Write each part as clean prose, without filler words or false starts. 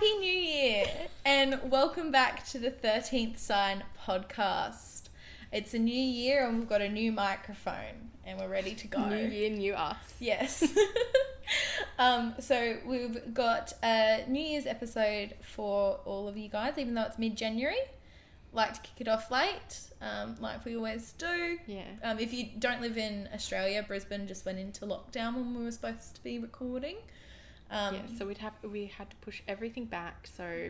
Happy New Year and welcome back to the 13th Sign podcast. It's a new year and we've got a new microphone and we're ready to go. New year, new us. Yes. So we've got a New Year's episode for all of you guys, even though it's mid-January. Like to kick it off late, like we always do. Yeah. If you don't live in Australia, Brisbane just went into lockdown when we were supposed to be recording. So we had to push everything back. So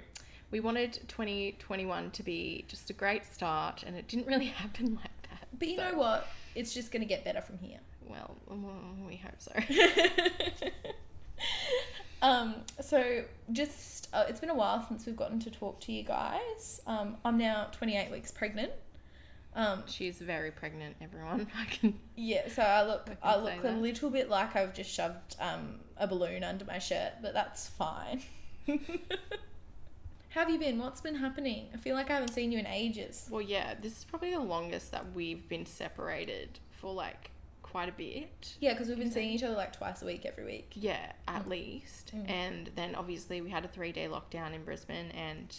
we wanted 2021 to be just a great start, and it didn't really happen like that. But you know what? It's just going to get better from here. Well, we hope so. So just it's been a while since we've gotten to talk to you guys. I'm now 28 weeks pregnant. She's very pregnant, everyone. So I look a that. little bit like I've just shoved a balloon under my shirt, but that's fine. How have you been? What's been happening? I feel like I haven't seen you in ages. Well, yeah, this is probably the longest that we've been separated for like quite a bit. Yeah, because we've been seeing each other like twice a week, every week. Yeah, at least. And then obviously we had a 3-day lockdown in Brisbane, and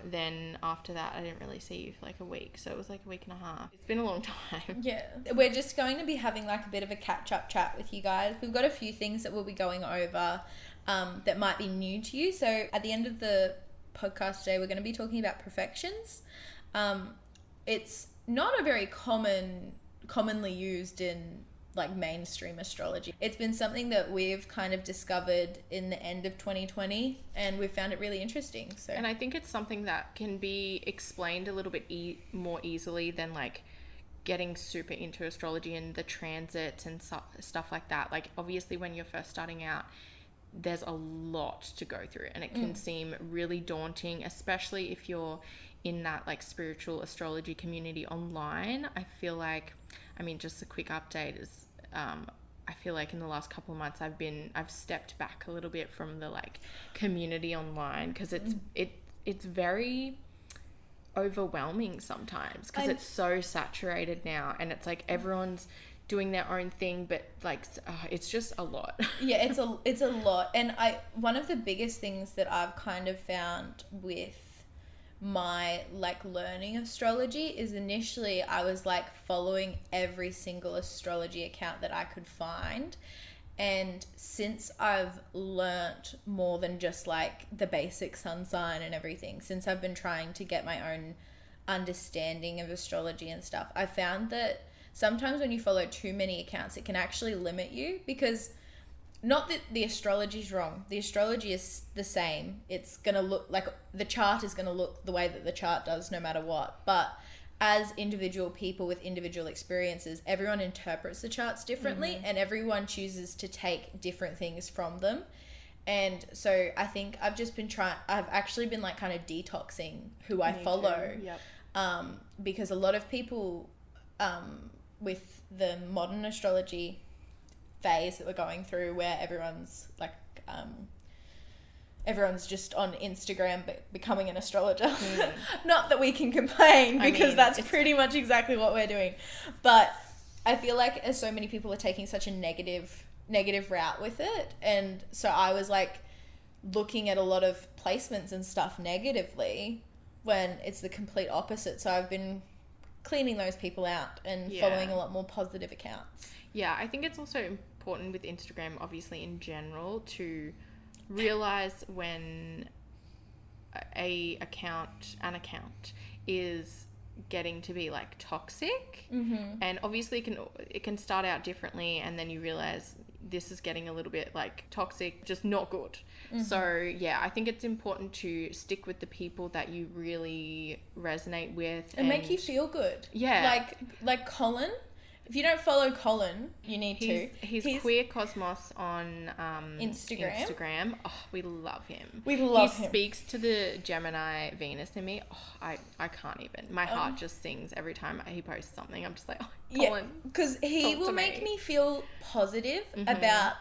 then after that I didn't really see you for like a week, so it was like a week and a half. It's been a long time. Yeah, we're just going to be having like a bit of a catch-up chat with you guys. We've got a few things that we'll be going over that might be new to you. So at the end of the podcast today, we're going to be talking about profections. It's not a very commonly used in like mainstream astrology. It's been something that we've kind of discovered in the end of 2020, and we've found it really interesting. So, and I think it's something that can be explained a little bit more easily than like getting super into astrology and the transits and stuff like that. Like obviously when you're first starting out, there's a lot to go through, and it can seem really daunting, especially if you're in that like spiritual astrology community online. I feel like, I mean, just a quick update is I feel like in the last couple of months I've stepped back a little bit from the like community online, because it's very overwhelming sometimes, because it's so saturated now, and it's like everyone's doing their own thing, but like it's just a lot. Yeah, it's a lot. And one of the biggest things that I've kind of found with my like learning astrology is initially I was like following every single astrology account that I could find, and since I've learnt more than just like the basic sun sign and everything, since I've been trying to get my own understanding of astrology and stuff, I found that sometimes when you follow too many accounts, it can actually limit you, because not that the astrology is wrong. The astrology is the same. It's going to look like the chart is going to look the way that the chart does no matter what. But as individual people with individual experiences, everyone interprets the charts differently, and everyone chooses to take different things from them. And so I think I've actually been like kind of detoxing who I follow. Yep. Because a lot of people with the modern astrology phase that we're going through, where everyone's like everyone's just on Instagram becoming an astrologer. Not that we can complain, because that's pretty much exactly what we're doing, but I feel like as so many people are taking such a negative route with it, and so I was like looking at a lot of placements and stuff negatively when it's the complete opposite. So I've been cleaning those people out and following a lot more positive accounts. Yeah, I think it's also important with Instagram, obviously in general, to realize when an account is getting to be like toxic, and obviously it can start out differently, and then you realize this is getting a little bit like toxic, just not good. So yeah, I think it's important to stick with the people that you really resonate with and make you feel good. Yeah, like Colin. If you don't follow Colin, you need to. He's Queer Cosmos on Instagram. Oh, we love him. He speaks to the Gemini Venus in me. Oh, I can't even. My heart just sings every time he posts something. I'm just like, oh, Colin. Yeah, because he will make me feel positive about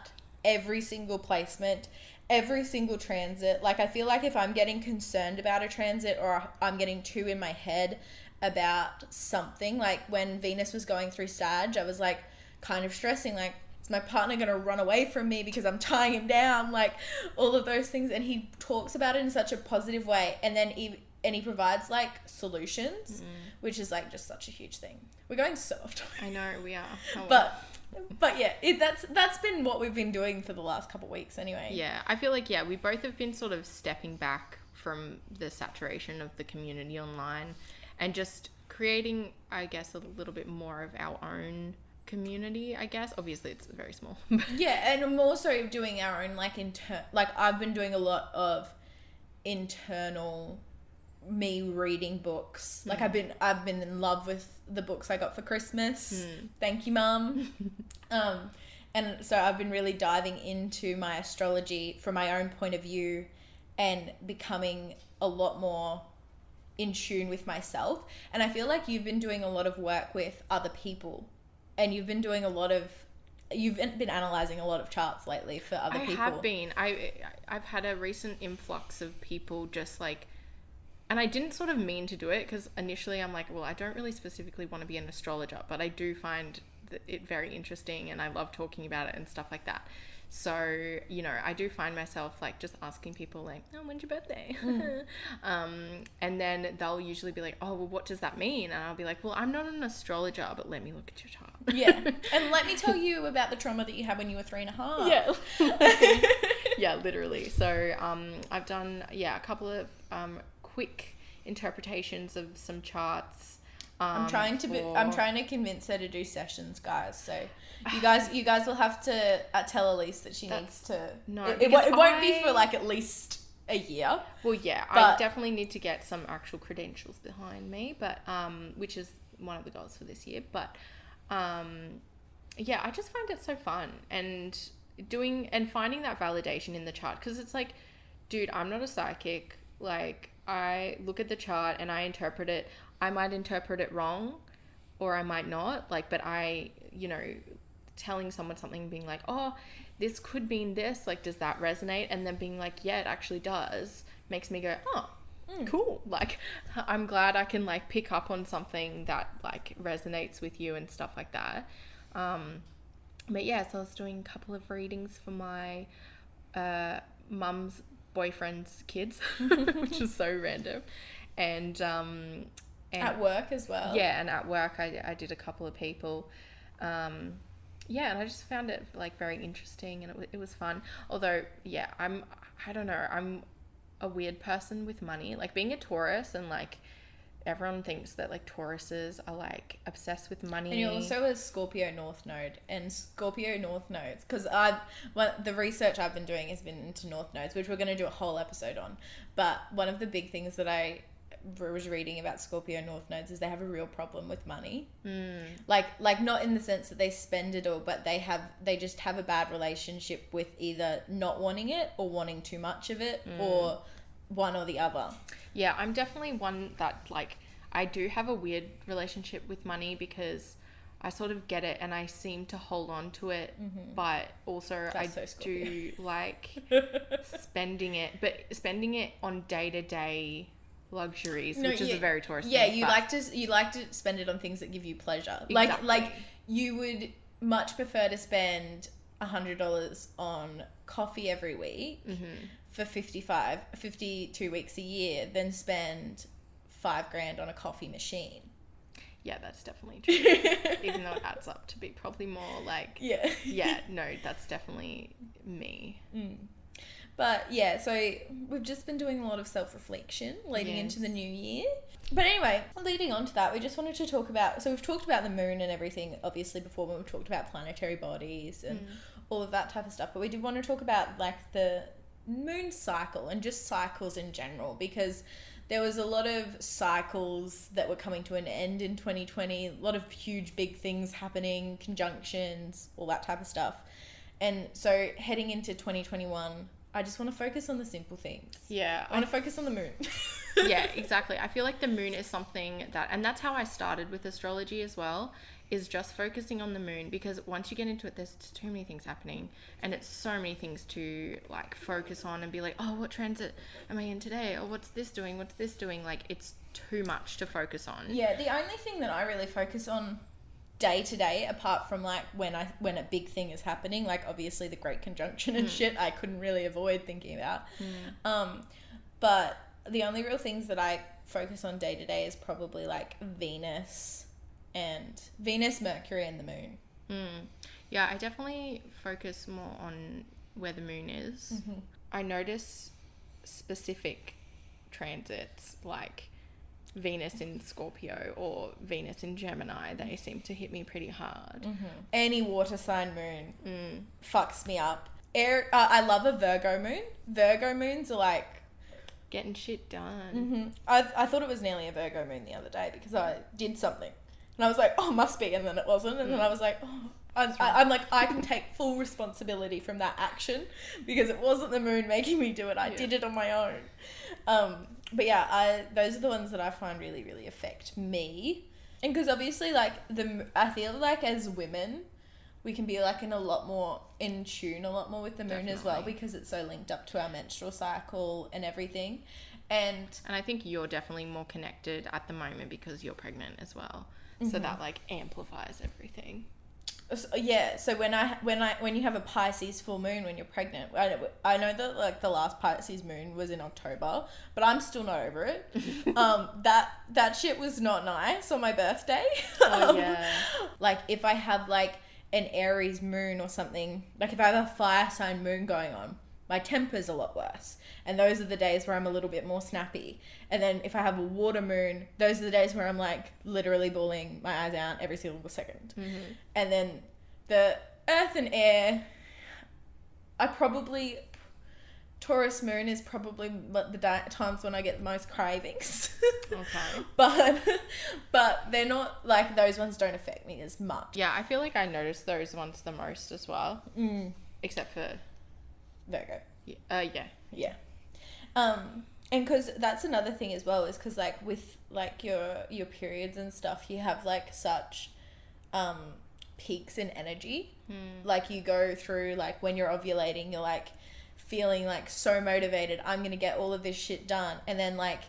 every single placement, every single transit. Like, I feel like if I'm getting concerned about a transit, or I'm getting too in my head about something, like when Venus was going through Sag, I was like kind of stressing, like, Is my partner going to run away from me because I'm tying him down? Like, all of those things. And he talks about it in such a positive way. And then he provides, like, solutions, which is, like, just such a huge thing. We're going so off topic. I know, we are. Oh, But yeah, that's been what we've been doing for the last couple of weeks anyway. Yeah, I feel like, we both have been sort of stepping back from the saturation of the community online and just creating, I guess, a little bit more of our own community, I guess. Obviously, it's very small. Yeah, and I'm also doing our own, like, I've been doing a lot of internal me reading books. Like, I've been in love with the books I got for Christmas. Thank you, Mum. And so I've been really diving into my astrology from my own point of view and becoming a lot more in tune with myself. And I feel like you've been doing a lot of work with other people, and you've been doing you've been analyzing a lot of charts lately for other people. I have been. I've had a recent influx of people just like, and I didn't sort of mean to do it because initially I'm like, well, I don't really specifically want to be an astrologer, but I do find it very interesting and I love talking about it and stuff like that. So, you know, I do find myself like just asking people like, oh, when's your birthday? And then they'll usually be like, oh, well, what does that mean? And I'll be like, well, I'm not an astrologer, but let me look at your chart. Yeah. And let me tell you about the trauma that you had when you were 3.5. Yeah. Yeah, literally. So I've done, a couple of quick interpretations of some charts. I'm trying to convince her to do sessions, guys. So you guys will have to tell Elise that she needs to. No, it won't be for like at least a year. Well, yeah, I definitely need to get some actual credentials behind me, but which is one of the goals for this year. But I just find it so fun and finding that validation in the chart, because it's like, dude, I'm not a psychic. Like, I look at the chart and I interpret it. I might interpret it wrong or I might not, like, but telling someone something, being like, oh, this could mean this, like, does that resonate? And then being like, yeah, it actually does, makes me go, oh, cool. Like, I'm glad I can, like, pick up on something that, like, resonates with you and stuff like that. But yeah, so I was doing a couple of readings for my mum's boyfriend's kids, which is so random. And at work as well. Yeah, and at work I did a couple of people. And I just found it like very interesting, and it was fun. Although, I don't know, I'm a weird person with money. Like, being a Taurus, and like everyone thinks that like Tauruses are like obsessed with money. And you're also a Scorpio North Node, and Scorpio North Nodes, because the research I've been doing has been into North Nodes, which we're going to do a whole episode on. But one of the big things that I was reading about Scorpio North Nodes is they have a real problem with money. Like not in the sense that they spend it all, but they just have a bad relationship with either not wanting it or wanting too much of it, or one or the other. Yeah, I'm definitely one that, like, I do have a weird relationship with money because I sort of get it and I seem to hold on to it, but also do like spending it on day-to-day luxuries, which is a very Taurus thing. Yeah, you like to spend it on things that give you pleasure. Exactly. Like you would much prefer to spend $100 on coffee every week for 52 weeks a year than spend $5,000 on a coffee machine. Yeah, that's definitely true. Even though it adds up to be probably more like... Yeah, no, that's definitely me. But yeah, so we've just been doing a lot of self-reflection leading into the new year. But anyway, leading on to that, we just wanted to talk about... So we've talked about the moon and everything, obviously, before, when we've talked about planetary bodies and all of that type of stuff. But we did want to talk about, like, the moon cycle and just cycles in general, because there was a lot of cycles that were coming to an end in 2020, a lot of huge big things happening, conjunctions, all that type of stuff. And so heading into 2021, I just want to focus on the simple things. Yeah. I want to focus on the moon. Yeah, exactly. I feel like the moon is something that, and that's how I started with astrology as well, is just focusing on the moon, because once you get into it, there's too many things happening, and it's so many things to like focus on and be like, oh, what transit am I in today? Or what's this doing? Like, it's too much to focus on. Yeah, the only thing that I really focus on day to day, apart from like when a big thing is happening, like obviously the Great Conjunction and shit, I couldn't really avoid thinking about. But the only real things that I focus on day to day is probably like Venus, Mercury, and the moon. Yeah, I definitely focus more on where the moon is. I notice specific transits like Venus in Scorpio or Venus in Gemini. They seem to hit me pretty hard. Any water sign moon fucks me up. I love a Virgo moon. Virgo moons are like getting shit done. I thought it was nearly a Virgo moon the other day because I did something and I was like, oh, must be, and then it wasn't, and then I was like, oh, I'm like, I can take full responsibility from that action because it wasn't the moon making me do it. I did it on my own. But yeah, those are the ones that I find really, really affect me. And because obviously, like, I feel like as women, we can be like in a lot more with the moon as well, because it's so linked up to our menstrual cycle and everything. And I think you're definitely more connected at the moment because you're pregnant as well. So that like amplifies everything. So when you have a Pisces full moon when you're pregnant, I know that like the last Pisces moon was in October, but I'm still not over it. That shit was not nice on my birthday. Like if I have like an Aries moon or something, like if I have a fire sign moon going on, my temper's a lot worse, and those are the days where I'm a little bit more snappy. And then if I have a water moon, those are the days where I'm like literally bawling my eyes out every single second. And then the earth and air, Taurus moon is probably the times when I get the most cravings. But they're not like, those ones don't affect me as much. Yeah, I feel like I notice those ones the most as well. Except for Virgo. Yeah. And because that's another thing as well, is because like with like your periods and stuff, you have like such peaks in energy. Like you go through, like when you're ovulating, you're like feeling like so motivated, I'm gonna get all of this shit done, and then like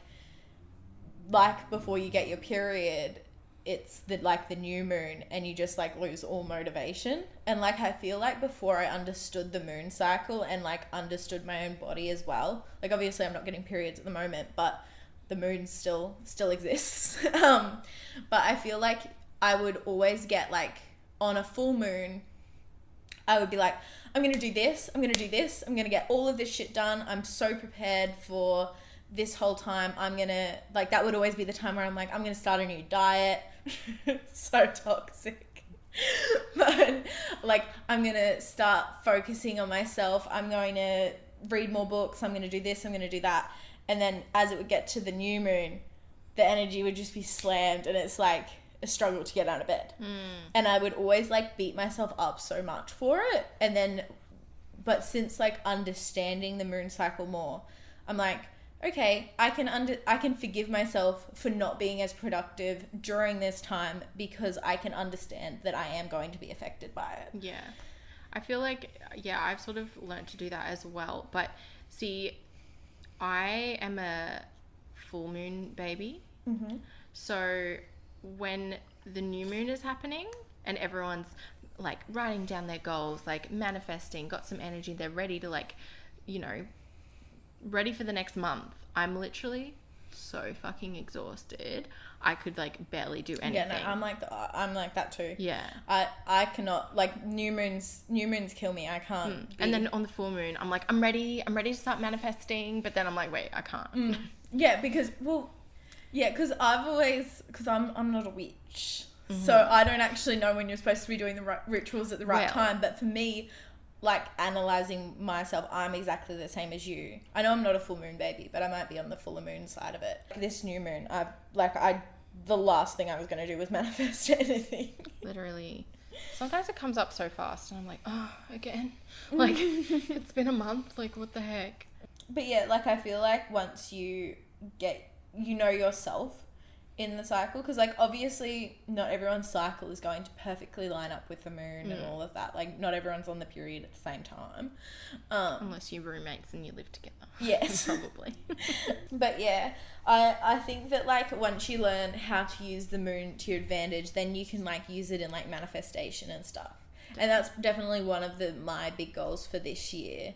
before you get your period, it's the new moon, and you just like lose all motivation. And like I feel like before I understood the moon cycle and like understood my own body as well, like obviously I'm not getting periods at the moment, but the moon still exists. But I feel like I would always get like on a full moon, I would be like, I'm gonna do this, I'm gonna get all of this shit done, I'm so prepared for this whole time. I'm gonna, like, that would always be the time where I'm like, I'm gonna start a new diet. So toxic. But like, I'm gonna start focusing on myself, I'm going to read more books, I'm gonna do this, I'm gonna do that. And then as it would get to the new moon, the energy would just be slammed, and it's like a struggle to get out of bed. And I would always like beat myself up so much for it. And then, but since like understanding the moon cycle more, I'm like, okay, I can forgive myself for not being as productive during this time, because I can understand that I am going to be affected by it. Yeah. I feel like, I've sort of learned to do that as well. But see, I am a full moon baby. So when the new moon is happening and everyone's like writing down their goals, like manifesting, got some energy, they're ready to like, you know, ready for the next month, I'm literally so fucking exhausted. I could like barely do anything. Yeah, no, I'm like that too. Yeah. I cannot, like, new moons kill me. I can't. And then on the full moon, I'm like, I'm ready to start manifesting, but then I'm like, wait, I can't. Yeah, because I'm not a witch. So I don't actually know when you're supposed to be doing the right rituals at the right time. But for me, like, analysing myself, I'm exactly the same as you. I know I'm not a full moon baby, but I might be on the full moon side of it. This new moon, the last thing I was going to do was manifest anything. Literally. Sometimes it comes up so fast and I'm like, oh, again. Like, it's been a month. Like, what the heck? But yeah, like, I feel like once you know yourself, in the cycle, because like obviously not everyone's cycle is going to perfectly line up with the moon and all of that. Like not everyone's on the period at the same time, unless you're roommates and you live together. Yes. Probably. But yeah, I think that like once you learn how to use the moon to your advantage, then you can like use it in like manifestation and stuff. And that's definitely one of my big goals for this year,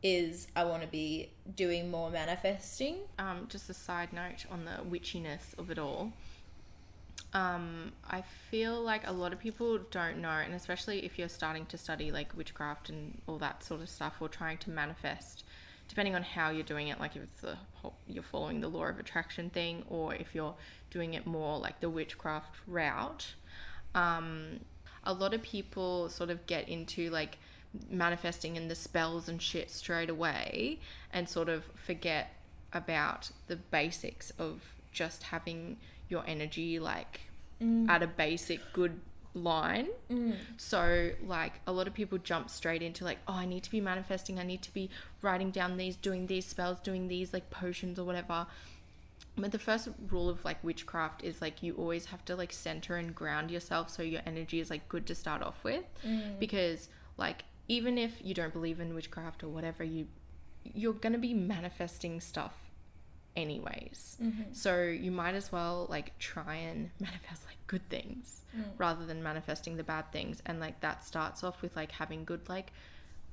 is I want to be doing more manifesting. Just a side note on the witchiness of it all. I feel like a lot of people don't know, and especially if you're starting to study like witchcraft and all that sort of stuff, or trying to manifest, depending on how you're doing it, like if it's you're following the law of attraction thing, or if you're doing it more like the witchcraft route. A lot of people sort of get into like manifesting and the spells and shit straight away, and sort of forget about the basics of just having your energy like at a basic good line. So like a lot of people jump straight into like, oh, I need to be manifesting, I need to be writing down these, doing these spells, doing these like potions or whatever. But the first rule of like witchcraft is like you always have to like center and ground yourself so your energy is like good to start off with. Because like even if you don't believe in witchcraft or whatever, you're gonna be manifesting stuff anyways. So you might as well like try and manifest like good things rather than manifesting the bad things. And like that starts off with like having good like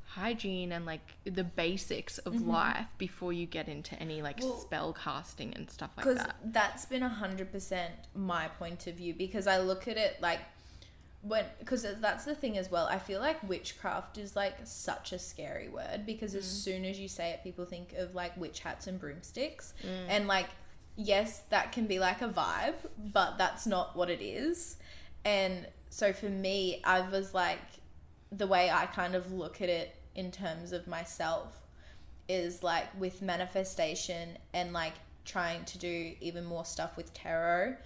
hygiene and like the basics of life before you get into any like spell casting and stuff like that. Because that's been 100% my point of view, because I look at it like because that's the thing as well. I feel like witchcraft is like such a scary word, because as soon as you say it, people think of like witch hats and broomsticks. And like, yes, that can be like a vibe, but that's not what it is. And so for me, I was like, the way I kind of look at it in terms of myself is like with manifestation and like trying to do even more stuff with tarot,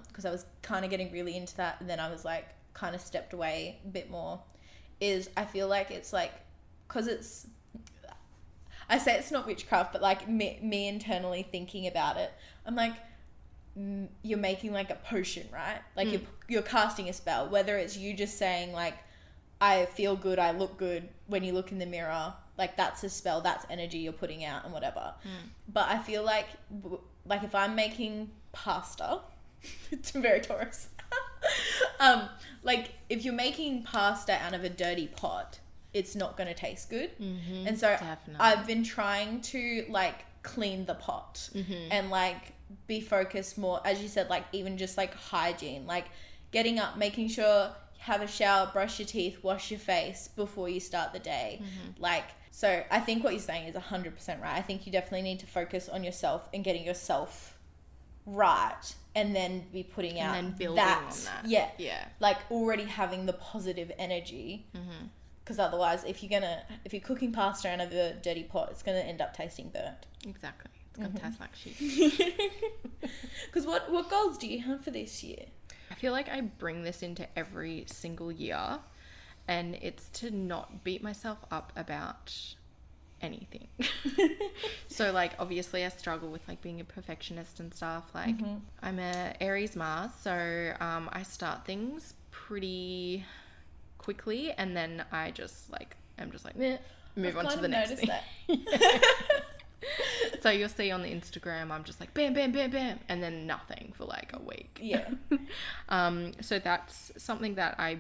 because I was kind of getting really into that, and then I was like kind of stepped away a bit more, is I feel like it's like, because I say it's not witchcraft, but like me internally thinking about it, I'm like, you're making like a potion, right? Like you're casting a spell, whether it's you just saying like, I feel good, I look good when you look in the mirror, like that's a spell, that's energy you're putting out and whatever. But I feel like if I'm making pasta, it's very Taurus. Like if you're making pasta out of a dirty pot, it's not going to taste good. And so Definitely. I've been trying to like clean the pot and like be focused more, as you said, like even just like hygiene, like getting up, making sure have a shower, brush your teeth, wash your face before you start the day. Like, so I think what you're saying is 100% right. I think you definitely need to focus on yourself and getting yourself right, and then be putting out and then building that, on that. yeah, like already having the positive energy. Because otherwise, if you're cooking pasta out of a dirty pot, it's gonna end up tasting burnt. Exactly, it's gonna taste like shit. Because what goals do you have for this year? I feel like I bring this into every single year, and it's to not beat myself up about anything. So like obviously I struggle with like being a perfectionist and stuff. Like I'm a Aries Mars, so I start things pretty quickly, and then I'm just like meh, move on to the next thing. So you'll see on the Instagram, I'm just like bam, bam, bam, bam, and then nothing for like a week. Yeah. So that's something that I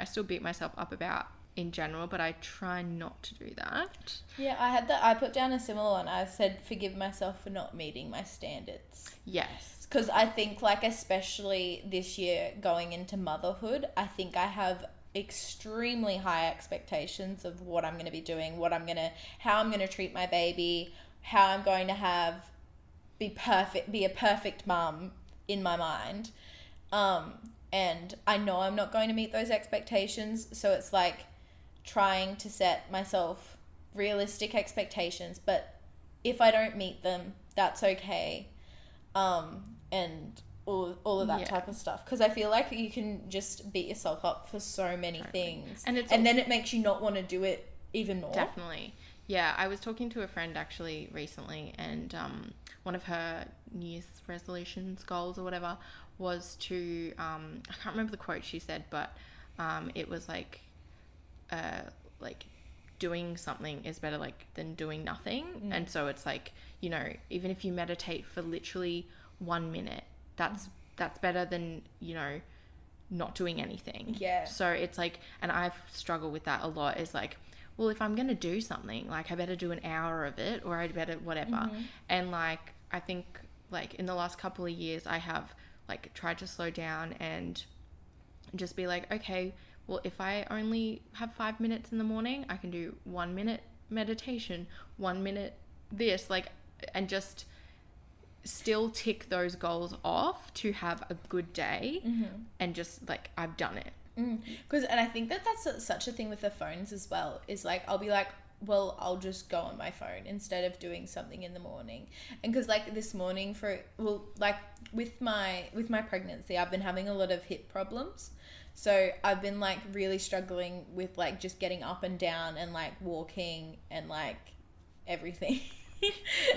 still beat myself up about in general, but I try not to do that. Yeah, I put down a similar one. I said, forgive myself for not meeting my standards. Yes. Because I think like, especially this year going into motherhood, I think I have extremely high expectations of what I'm going to be doing, how I'm going to treat my baby, how I'm going to be a perfect mum in my mind. And I know I'm not going to meet those expectations. So it's like trying to set myself realistic expectations, but if I don't meet them, that's okay. And all of that type of stuff. Because I feel like you can just beat yourself up for so many things. And then it makes you not want to do it even more. Definitely. Yeah, I was talking to a friend actually recently, and one of her New Year's resolutions, goals or whatever, was to I can't remember the quote she said, but it was like doing something is better like than doing nothing. And so it's like, you know, even if you meditate for literally 1 minute, that's better than, you know, not doing anything. Yeah. So it's like, and I've struggled with that a lot, is like, well, if I'm going to do something, like I better do an hour of it, or I better whatever. And like, I think like in the last couple of years, I have like tried to slow down and just be like, okay, well, if I only have 5 minutes in the morning, I can do 1 minute meditation, 1 minute this, like, and just still tick those goals off to have a good day. And just like, I've done it. Because, and I think that that's such a thing with the phones as well, is like, I'll be like, well, I'll just go on my phone instead of doing something in the morning. And because like this morning like with my pregnancy, I've been having a lot of hip problems. So I've been like really struggling with like just getting up and down and like walking and like everything.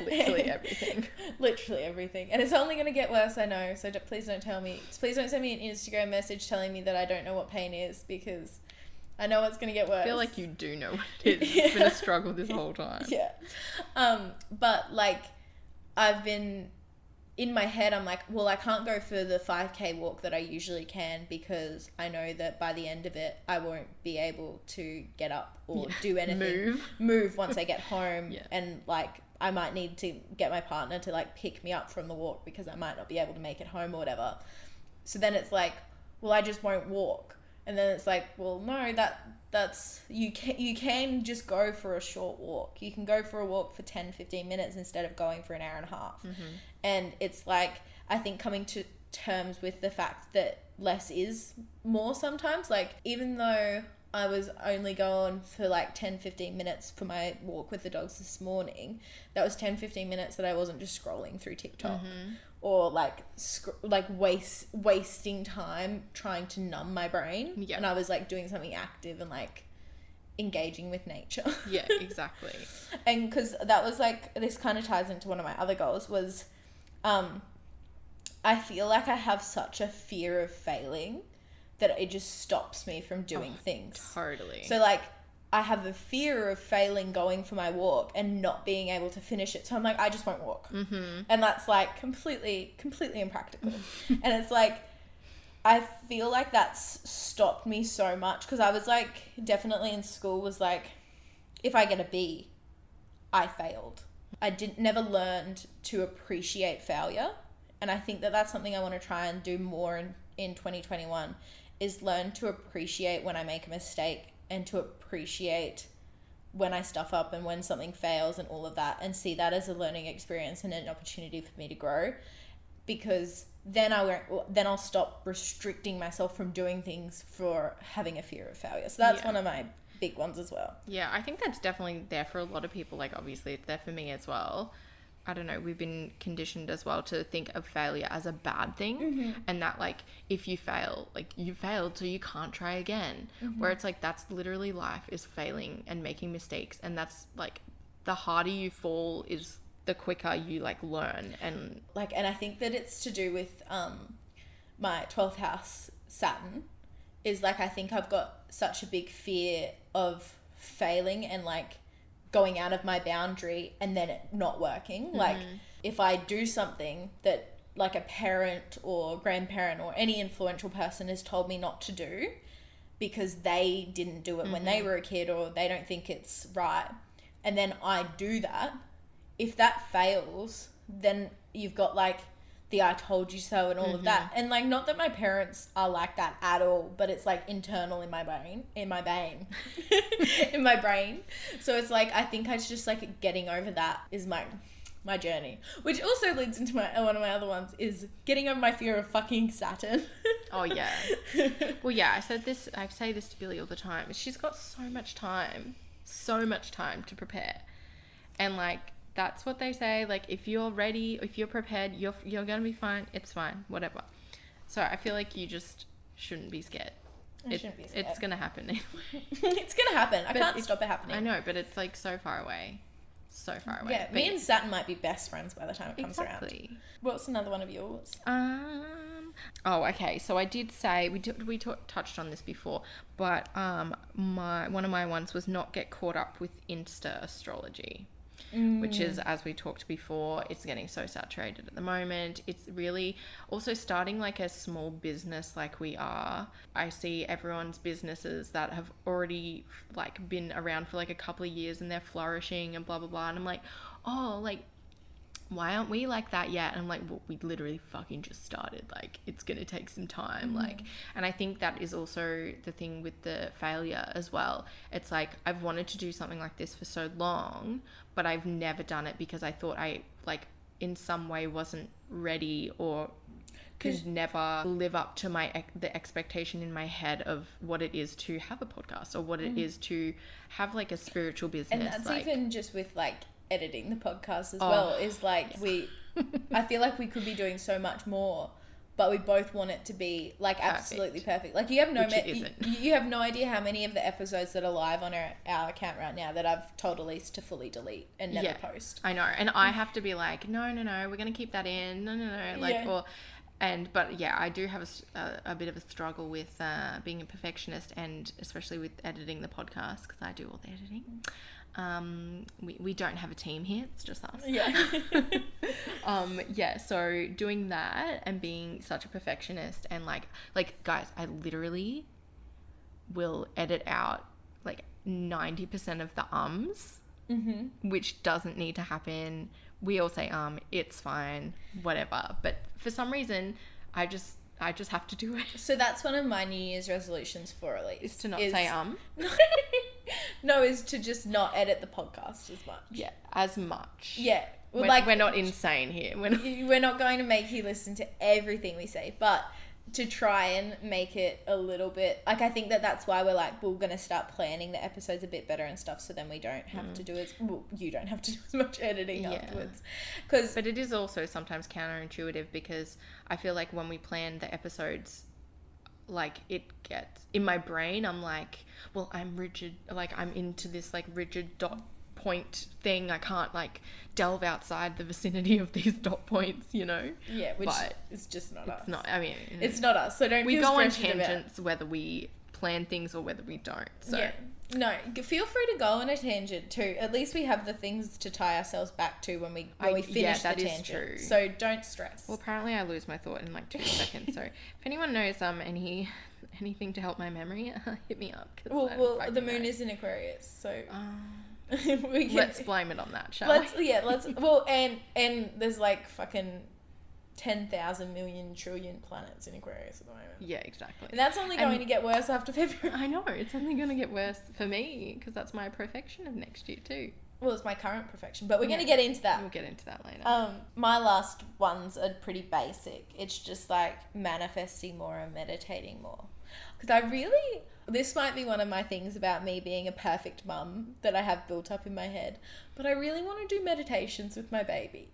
Literally everything. Literally everything. And it's only going to get worse, I know. So please don't send me an Instagram message telling me that I don't know what pain is, because I know it's going to get worse. I feel like you do know what it is. It's been a struggle this whole time. Yeah. But like, I've been in my head, I'm like, well, I can't go for the 5K walk that I usually can, because I know that by the end of it, I won't be able to get up or do anything. Move once I get home. And like, I might need to get my partner to like pick me up from the walk, because I might not be able to make it home or whatever. So then it's like, well, I just won't walk. And then it's like, well, no, that's you can just go for a short walk. You can go for a walk for 10-15 minutes instead of going for an hour and a half. And it's like, I think coming to terms with the fact that less is more sometimes. Like, even though I was only going for like 10-15 minutes for my walk with the dogs this morning, that was 10-15 minutes that I wasn't just scrolling through TikTok or like wasting time trying to numb my brain. And I was like doing something active and like engaging with nature. Yeah, exactly. And because that was like, this kind of ties into one of my other goals, was I feel like I have such a fear of failing that it just stops me from doing things. Totally. So like, I have a fear of failing going for my walk and not being able to finish it. So I'm like, I just won't walk. And that's like completely impractical. And it's like, I feel like that's stopped me so much, because I was like, definitely in school was like, if I get a B, I failed. I never learned to appreciate failure. And I think that that's something I want to try and do more in 2021, is learn to appreciate when I make a mistake, and to appreciate when I stuff up and when something fails and all of that, and see that as a learning experience and an opportunity for me to grow. Because then I'll stop restricting myself from doing things for having a fear of failure. So that's one of my big ones as well. Yeah, I think that's definitely there for a lot of people. Like, obviously it's there for me as well. I don't know, we've been conditioned as well to think of failure as a bad thing. And that like, if you fail, like you failed, so you can't try again. Where it's like, that's literally life, is failing and making mistakes. And that's like, the harder you fall is the quicker you like learn. And like, and I think that it's to do with my 12th house Saturn, is like, I think I've got such a big fear of failing and like going out of my boundary and then it not working. Like, if I do something that like a parent or grandparent or any influential person has told me not to do because they didn't do it when they were a kid, or they don't think it's right, and then I do that, if that fails, then you've got like the I told you so and all of that. And like, not that my parents are like that at all, but it's like internal in my brain. So it's like, I think it's just like getting over that is my journey, which also leads into one of my other ones, is getting over my fear of fucking Saturn. Oh yeah. Well, yeah, I say this to Billy all the time. She's got so much time to prepare. And like, that's what they say. Like, if you're ready, if you're prepared, you're gonna be fine. It's fine, whatever. So I feel like you just shouldn't be scared. shouldn't be scared. It's gonna happen anyway. It's gonna happen. I can't stop it happening. I know, but it's like so far away. So far away. Yeah, but me and Saturn might be best friends by the time it comes around. What's another one of yours? Oh, okay. So I did say we touched on this before, but one of my ones was not get caught up with Insta astrology. Which is, as we talked before, it's getting so saturated at the moment. It's really also starting like a small business like we are. I see everyone's businesses that have already like been around for like a couple of years and they're flourishing and blah, blah, blah. And I'm like, oh, like, why aren't we like that yet? And I'm like, well, we literally fucking just started. Like, it's going to take some time. Like, and I think that is also the thing with the failure as well. It's like, I've wanted to do something like this for so long, but I've never done it because I thought I, like, in some way wasn't ready or could never live up to the expectation in my head of what it is to have a podcast or what it is to have, like, a spiritual business. And that's like, even just with, like, editing the podcast as well, is like, I feel like we could be doing so much more, but we both want it to be like absolutely perfect. Like, you have you have no idea how many of the episodes that are live on our account right now that I've told Elise to fully delete and never post. I know, and I have to be like, no, we're gonna keep that in, no, like, but yeah, I do have a bit of a struggle with being a perfectionist, and especially with editing the podcast, because I do all the editing. We don't have a team here, it's just us. So doing that and being such a perfectionist, and like guys, I literally will edit out like 90% of the which doesn't need to happen. We all say it's fine, whatever, but for some reason I just have to do it. So that's one of my New Year's resolutions for Elise. Is to not say No, is to just not edit the podcast as much. Yeah, as much. Yeah. We're not insane here. We're not going to make you listen to everything we say, but to try and make it a little bit, like, I think that's why we're going to start planning the episodes a bit better and stuff, so then we don't have to do you don't have to do as much editing afterwards. But it is also sometimes counterintuitive, because I feel like when we plan the episodes, like, it gets in my brain, I'm like, well, I'm rigid, like, I'm into this like rigid dot point thing. I can't like delve outside the vicinity of these dot points, which is just not us. It's not us, so don't we go on tangents whether we plan things or whether we don't. So no, feel free to go on a tangent too. At least we have the things to tie ourselves back to when we finish the tangent. True. So don't stress. Well, apparently I lose my thought in like 2 seconds. So if anyone knows anything to help my memory, hit me up. Well, the moon is in Aquarius, so let's blame it on that, shall we? Yeah, let's. Well, and there's like fucking 10,000 million trillion planets in Aquarius at the moment. Yeah, exactly. And that's only going to get worse after February. I know, it's only going to get worse for me, because that's my perfection of next year too. Well, it's my current perfection, but we're going to get into that. We'll get into that later. My last ones are pretty basic. It's just like manifesting more and meditating more. Because this might be one of my things about me being a perfect mum that I have built up in my head, but I really want to do meditations with my baby.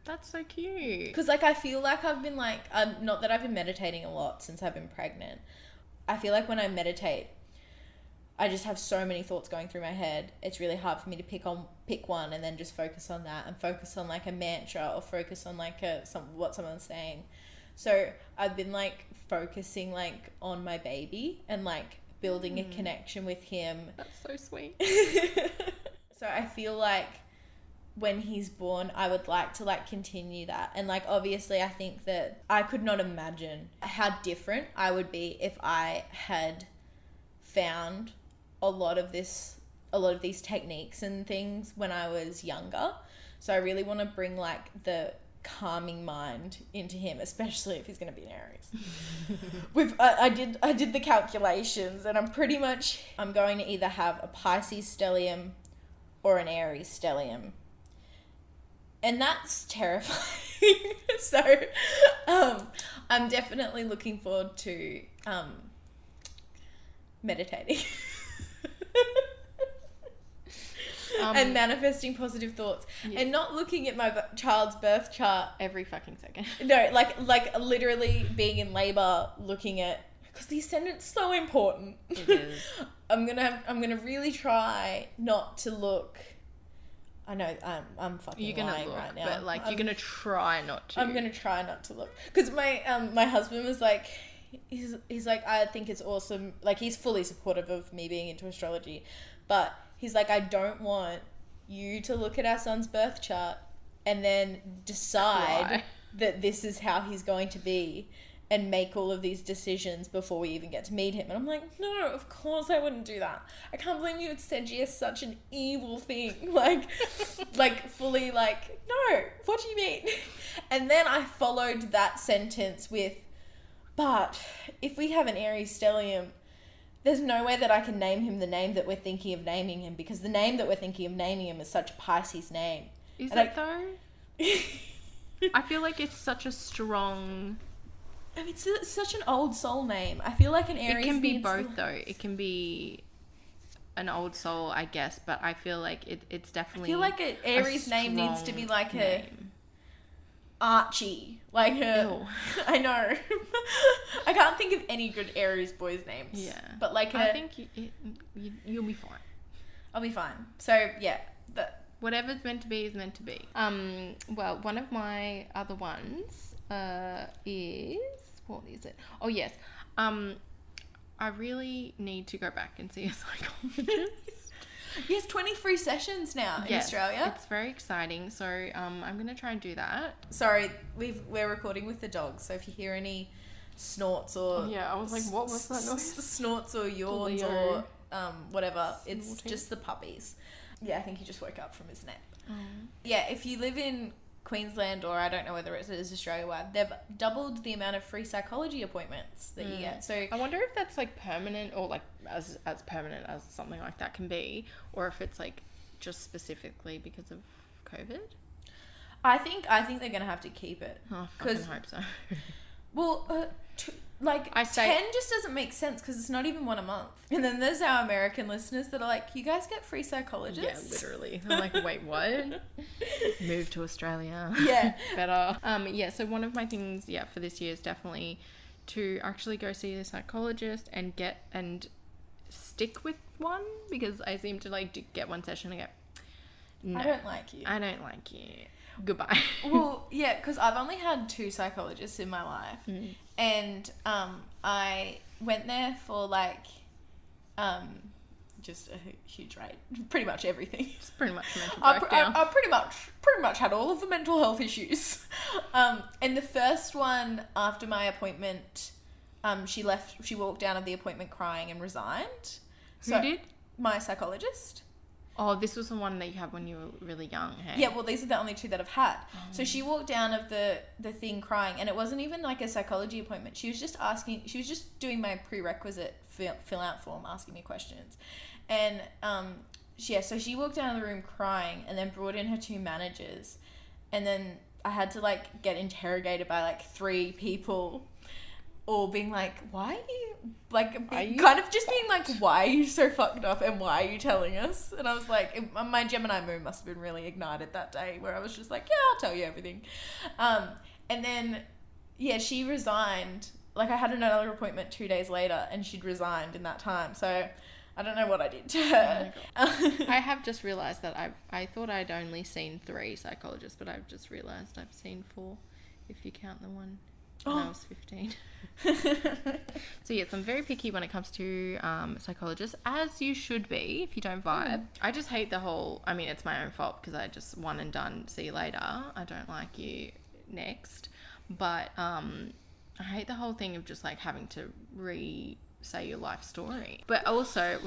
That's so cute. Because, like, I feel like I've been, like, not that I've been meditating a lot since I've been pregnant. I feel like when I meditate, I just have so many thoughts going through my head. It's really hard for me to pick one and then just focus on that and focus on, like, a mantra or focus on, like, what someone's saying. So I've been, like, focusing, like, on my baby and, like, building a connection with him. That's so sweet. So I feel like when he's born, I would like to like continue that. And like, obviously I think that I could not imagine how different I would be if I had found a lot of these techniques and things when I was younger. So I really want to bring like the calming mind into him, especially if he's going to be an Aries. I did the calculations, and I'm going to either have a Pisces stellium or an Aries stellium. And that's terrifying. So I'm definitely looking forward to meditating and manifesting positive thoughts, and not looking at my child's birth chart every fucking second. No, like literally being in labor, looking at because the ascendant's so important. It is. I'm gonna really try not to look. I know I'm fucking You're gonna lying look, right now. but like you're gonna try not to. I'm gonna try not to look, because my husband was like, he's like, I think it's awesome. Like, he's fully supportive of me being into astrology, but he's like, I don't want you to look at our son's birth chart and then decide that this is how he's going to be and make all of these decisions before we even get to meet him. And I'm like, no, of course I wouldn't do that. I can't believe you would suggest such an evil thing. Like fully like, no, what do you mean? And then I followed that sentence with, but if we have an Aries stellium, there's no way that I can name him the name that we're thinking of naming him, because the name that we're thinking of naming him is such a Pisces name. Is it though? I feel like it's such a strong... I mean, it's such an old soul name. I feel like an Aries... It can be both though. It can be an old soul, I guess, but I feel like it's definitely... I feel like an Aries name needs to be like name. Archie. Like Ew. I know. I can't think of any good Aries boys' names. Yeah. But like I think you'll be fine. I'll be fine. So, yeah. Whatever's meant to be is meant to be. Well, one of my other ones is... What is it? Oh, yes. I really need to go back and see a psychologist. Yes, 20 free sessions now in Australia. It's very exciting. So I'm going to try and do that. Sorry, we're recording with the dogs, so if you hear any snorts or... Yeah, I was like, what was that noise? Snorts or yawns or whatever. It's just the puppies. Yeah, I think he just woke up from his nap. Yeah, if you live in Queensland, or I don't know whether it is Australia-wide, they've doubled the amount of free psychology appointments that you get. So I wonder if that's like permanent, or like as permanent as something like that can be, or if it's like just specifically because of COVID. I think they're gonna have to keep it. Oh, I fucking hope so. Well, like 10 just doesn't make sense, because it's not even one a month. And then there's our American listeners that are like, you guys get free psychologists? Yeah, literally. I'm like, wait, what? Move to Australia. Yeah. Better. Yeah, so one of my things, for this year is definitely to actually go see a psychologist and stick with one, because I seem to like get one session and go, no, I don't like you. Goodbye. Well, yeah, because I've only had 2 psychologists in my life. And I went there for like just a huge rate, pretty much everything. It's pretty much mental breakdown. I pretty much had all of the mental health issues. And the first one, after my appointment, she walked out of the appointment crying and resigned. Who did? My psychologist. Oh, this was the one that you had when you were really young, hey? Yeah, well, these are the only 2 that I've had. So she walked down of the thing crying, and it wasn't even like a psychology appointment. She was just doing my prerequisite fill out form, asking me questions. And so she walked down the room crying, and then brought in her 2 managers. And then I had to like get interrogated by like 3 people, all being like, why are you, like, kind of just being like, why are you so fucked up, and why are you telling us? And I was like, my Gemini moon must have been really ignited that day, where I was just like, yeah, I'll tell you everything. And then, she resigned. Like, I had another appointment 2 days later, and she'd resigned in that time. So I don't know what I did to her. I have just realised that I thought I'd only seen 3 psychologists, but I've just realised I've seen 4, if you count the one when I was 15. So yes, I'm very picky when it comes to psychologists, as you should be if you don't vibe. I just hate the whole, I mean, it's my own fault, because I just one and done, see you later, I don't like you, next. But I hate the whole thing of just like having to say your life story. But also,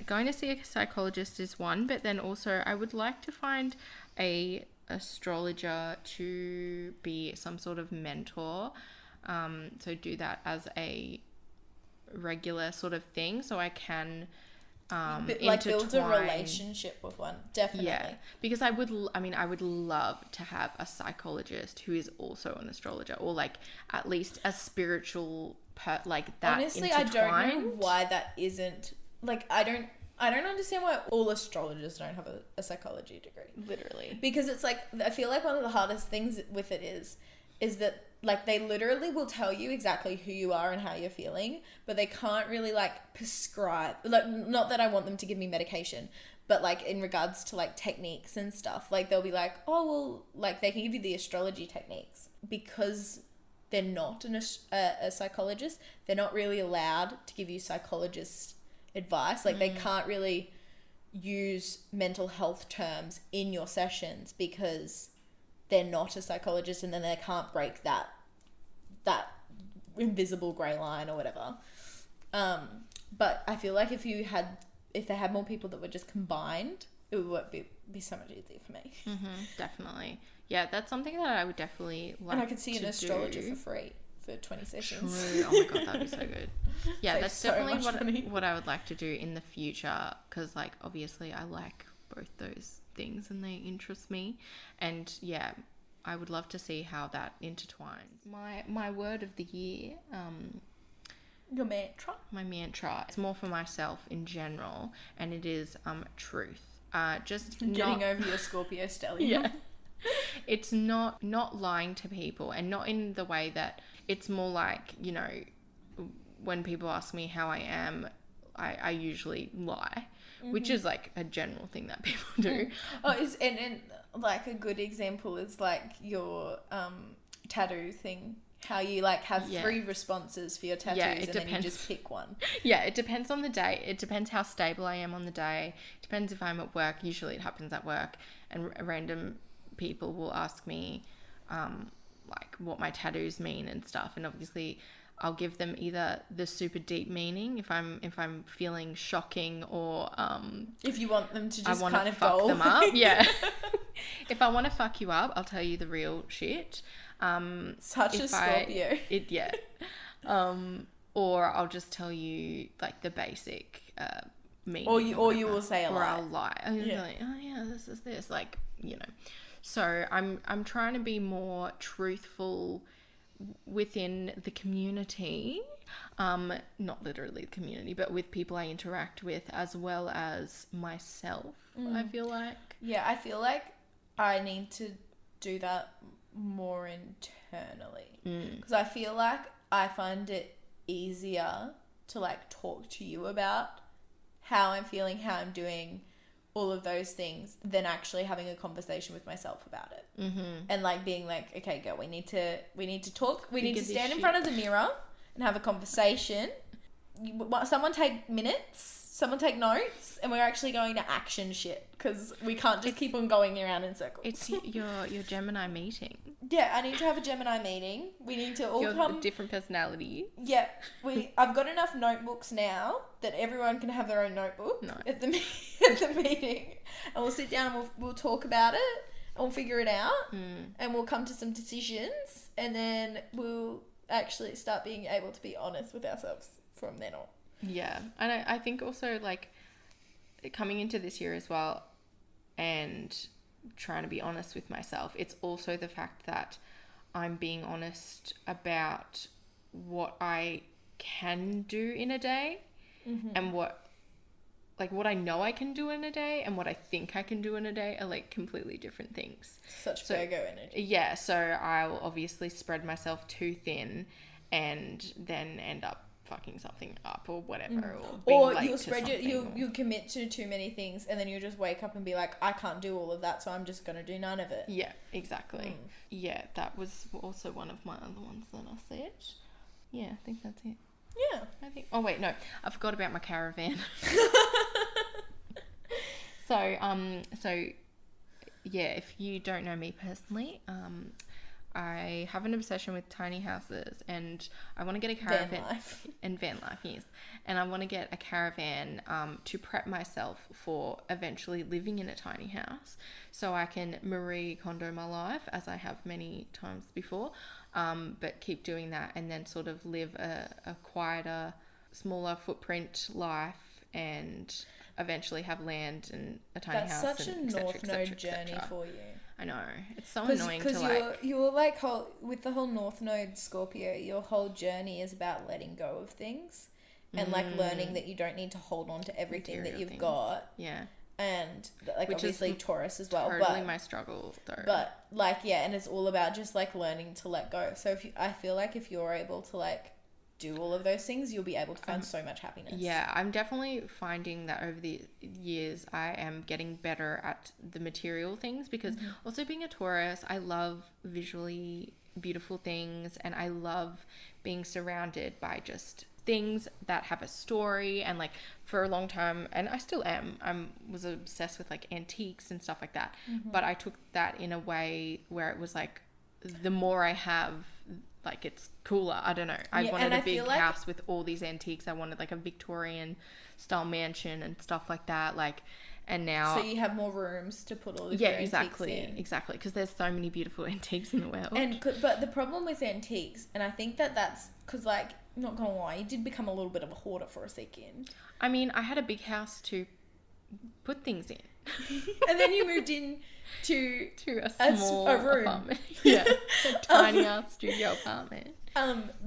going to see a psychologist is one, but then also I would like to find a astrologer to be some sort of mentor, so do that as a regular sort of thing, so I can like build a relationship with one. Definitely. Because I would love to have a psychologist who is also an astrologer, or like at least a spiritual like that. Honestly, I don't know why that isn't, like, I don't understand why all astrologers don't have a psychology degree. Literally. Because it's like, I feel like one of the hardest things with it is that like they literally will tell you exactly who you are and how you're feeling, but they can't really like prescribe, like, not that I want them to give me medication, but like in regards to like techniques and stuff, like they'll be like, oh well, like they can give you the astrology techniques because they're not a psychologist. They're not really allowed to give you psychologist advice. Like they can't really use mental health terms in your sessions because they're not a psychologist, and then they can't break that invisible grey line or whatever. But I feel like if they had more people that were just combined, it would be so much easier for me. Definitely. Yeah, that's something that I would definitely like. And I could see an astrologer for free for 20 sessions. True. Oh my god, that'd be so good. Yeah, that's so definitely what I would like to do in the future, because like obviously I like both those things and they interest me, and yeah, I would love to see how that intertwines. My word of the year, Your mantra? my mantra, it's more for myself in general, and it is truth. Just Getting over your Scorpio stellium. Yeah. It's not lying to people, and not in the way that it's more like, you know, when people ask me how I am, I usually lie, which is like a general thing that people do. And like a good example is like your tattoo thing. How you like have 3 responses for your tattoos, and then you just pick one. Yeah, it depends on the day. It depends how stable I am on the day. Depends if I'm at work. Usually it happens at work, and random people will ask me like what my tattoos mean and stuff, and obviously I'll give them either the super deep meaning if I'm feeling shocking, or if you want them to just I kind of fuck go them up. Yeah. If I want to fuck you up, I'll tell you the real shit. Such a Scorpio. Or I'll just tell you like the basic meaning. Or you will say a lie. Or I'll lie. I'll be like, oh yeah, this is this, like, you know. So I'm trying to be more truthful within the community, not literally the community, but with people I interact with, as well as myself. I feel like I feel like I need to do that more internally, because I feel like I find it easier to like talk to you about how I'm feeling, how I'm doing, all of those things, than actually having a conversation with myself about it. And like being like, okay, girl, we need to talk. We need to stand in front of the mirror and have a conversation. Someone take minutes. Someone take notes, and we're actually going to action shit, because we can't just keep on going around in circles. It's your Gemini meeting. Yeah, I need to have a Gemini meeting. We need to all come... different personality. Yeah, I've got enough notebooks now that everyone can have their own notebook at the meeting, and we'll sit down and we'll talk about it, and we'll figure it out, and we'll come to some decisions, and then we'll actually start being able to be honest with ourselves from then on. Yeah, and I think also like coming into this year as well, and trying to be honest with myself, it's also the fact that I'm being honest about what I can do in a day, and what I know I can do in a day and what I think I can do in a day are like completely different things. Such Virgo energy. Yeah, so I'll obviously spread myself too thin and then end up fucking something up or whatever, or you'll commit to too many things, and then you'll just wake up and be like, I can't do all of that, so I'm just gonna do none of it. Yeah, exactly. Yeah, that was also one of my other ones that I said. Yeah, I think that's it. Yeah, I think. Oh wait, no, I forgot about my caravan. So yeah, if you don't know me personally, I have an obsession with tiny houses, and I want to get a caravan. Van life. And van life, yes. And I want to get a caravan to prep myself for eventually living in a tiny house, so I can Marie Kondo my life, as I have many times before, but keep doing that, and then sort of live a quieter, smaller footprint life, and eventually have land and a tiny house. That's such a North Node journey for you. I know, it's so annoying to because you're like with the whole North Node Scorpio, your whole journey is about letting go of things, and like learning that you don't need to hold on to everything that you've got. Yeah. and like Which is obviously Taurus as well. Totally my struggle though. But like, yeah, and it's all about just like learning to let go. So I feel like if you're able to like do all of those things, you'll be able to find so much happiness. Yeah, I'm definitely finding that over the years I am getting better at the material things, because also being a Taurus, I love visually beautiful things, and I love being surrounded by just things that have a story. And like for a long time, and I still am, was obsessed with like antiques and stuff like that, but I took that in a way where it was like, the more I have, like it's cooler. I don't know. I wanted a big house with all these antiques. I wanted like a Victorian style mansion and stuff like that. Like, and now, so you have more rooms to put all of your antiques in. Exactly, because there's so many beautiful antiques in the world. But the problem with antiques, and I think that's because, like, not gonna lie, you did become a little bit of a hoarder for a second. I mean, I had a big house to put things in. And then you moved in to a small room. Apartment. Yeah, a tiny ass studio apartment.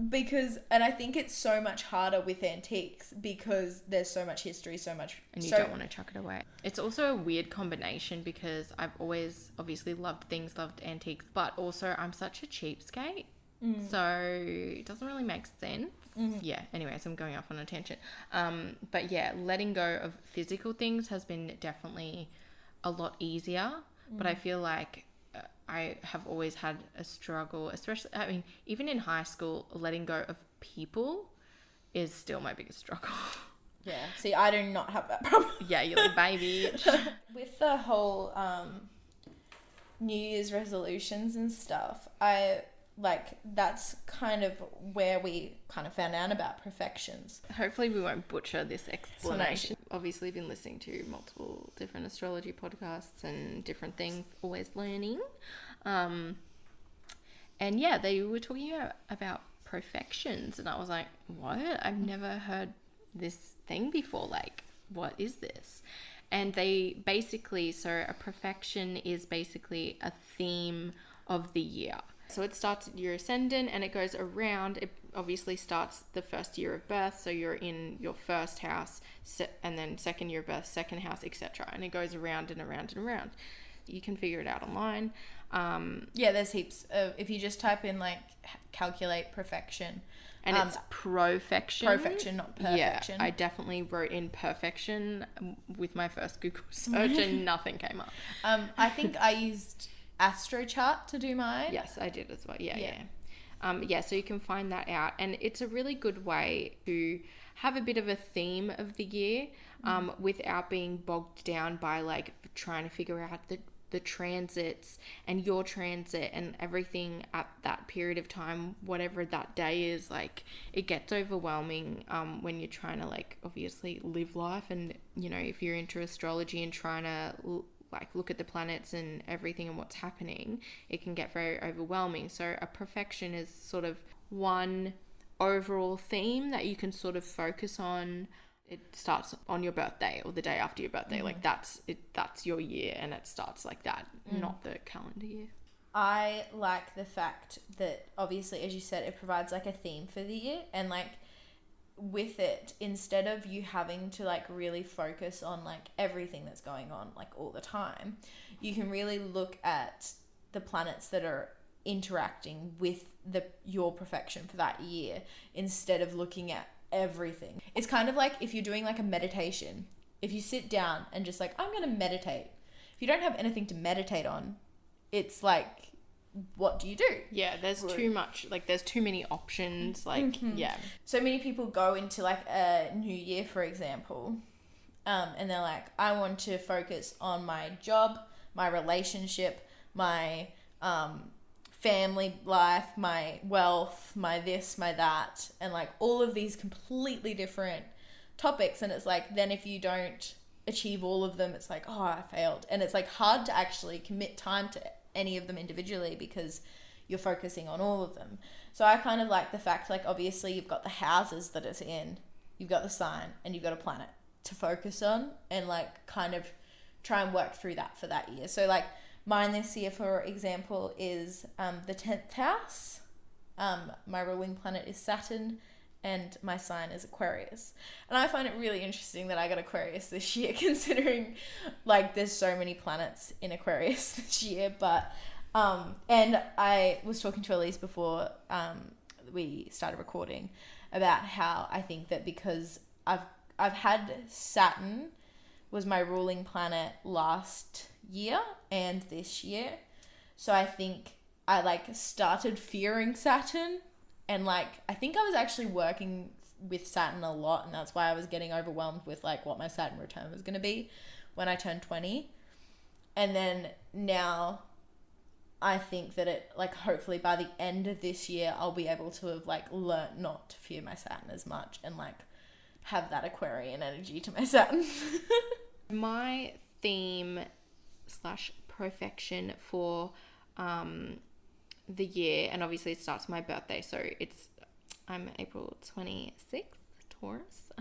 Because, and I think it's so much harder with antiques because there's so much history, so much, and you don't want to chuck it away. It's also a weird combination because I've always obviously loved antiques, but also I'm such a cheapskate, so it doesn't really make sense. Yeah, anyways, I'm going off on a tangent. But yeah, letting go of physical things has been definitely a lot easier, but I feel like I have always had a struggle, especially, I mean, even in high school, letting go of people is still my biggest struggle. Yeah, see, I do not have that problem. Yeah, you're like, baby. With the whole New Year's resolutions and stuff, that's kind of where we kind of found out about perfections. Hopefully we won't butcher this explanation. Obviously been listening to multiple different astrology podcasts and different things, always learning. And yeah, they were talking about perfections, and I was like, what? I've never heard this thing before. Like, what is this? And they basically, so a perfection is basically a theme of the year. So it starts at your ascendant and it goes around. It obviously starts the first year of birth. So you're in your first house, and then second year of birth, second house, etc. And it goes around and around and around. You can figure it out online. Yeah, there's heaps of, if you just type in like calculate perfection. And it's profection. Profection, not perfection. Yeah, I definitely wrote in perfection with my first Google search and nothing came up. I think I used Astrochart to do mine. Yes, I did as well. Yeah. So you can find that out, and it's a really good way to have a bit of a theme of the year, without being bogged down by like trying to figure out the transits and your transit and everything at that period of time, whatever that day is. Like, it gets overwhelming when you're trying to like obviously live life, and you know, if you're into astrology and trying to like look at the planets and everything and what's happening, it can get very overwhelming. So a perfection is sort of one overall theme that you can sort of focus on. It starts on your birthday or the day after your birthday. Like that's your year, and it starts like that, not the calendar year. I like the fact that obviously, as you said, it provides like a theme for the year, and like with it, instead of you having to like really focus on like everything that's going on like all the time, you can really look at the planets that are interacting with your perfection for that year, instead of looking at everything. It's kind of like if you're doing like a meditation, if you sit down and just like, I'm gonna meditate, if you don't have anything to meditate on, it's like, what do you do? Yeah, there's too much, like there's too many options, like yeah. So many people go into like a new year, for example, and they're like, I want to focus on my job, my relationship, my family life, my wealth, my this, my that, and like all of these completely different topics. And it's like, then if you don't achieve all of them, it's like, oh, I failed. And it's like hard to actually commit time to any of them individually because you're focusing on all of them. So I kind of like the fact, like, obviously you've got the houses that it's in, you've got the sign, and you've got a planet to focus on, and like kind of try and work through that for that year. So like mine this year, for example, is the 10th house. My ruling planet is Saturn, and my sign is Aquarius. And I find it really interesting that I got Aquarius this year, considering like there's so many planets in Aquarius this year. But and I was talking to Elise before we started recording about how I think that because I've had Saturn was my ruling planet last year and this year. So I think I like started fearing Saturn, and like I think I was actually working with Saturn a lot, and that's why I was getting overwhelmed with like what my Saturn return was going to be when I turned 20. And then now I think that it like hopefully by the end of this year I'll be able to have like learnt not to fear my Saturn as much and like have that Aquarian energy to my Saturn. My theme / profection for the year, and obviously it starts my birthday, so I'm April 26th, Taurus.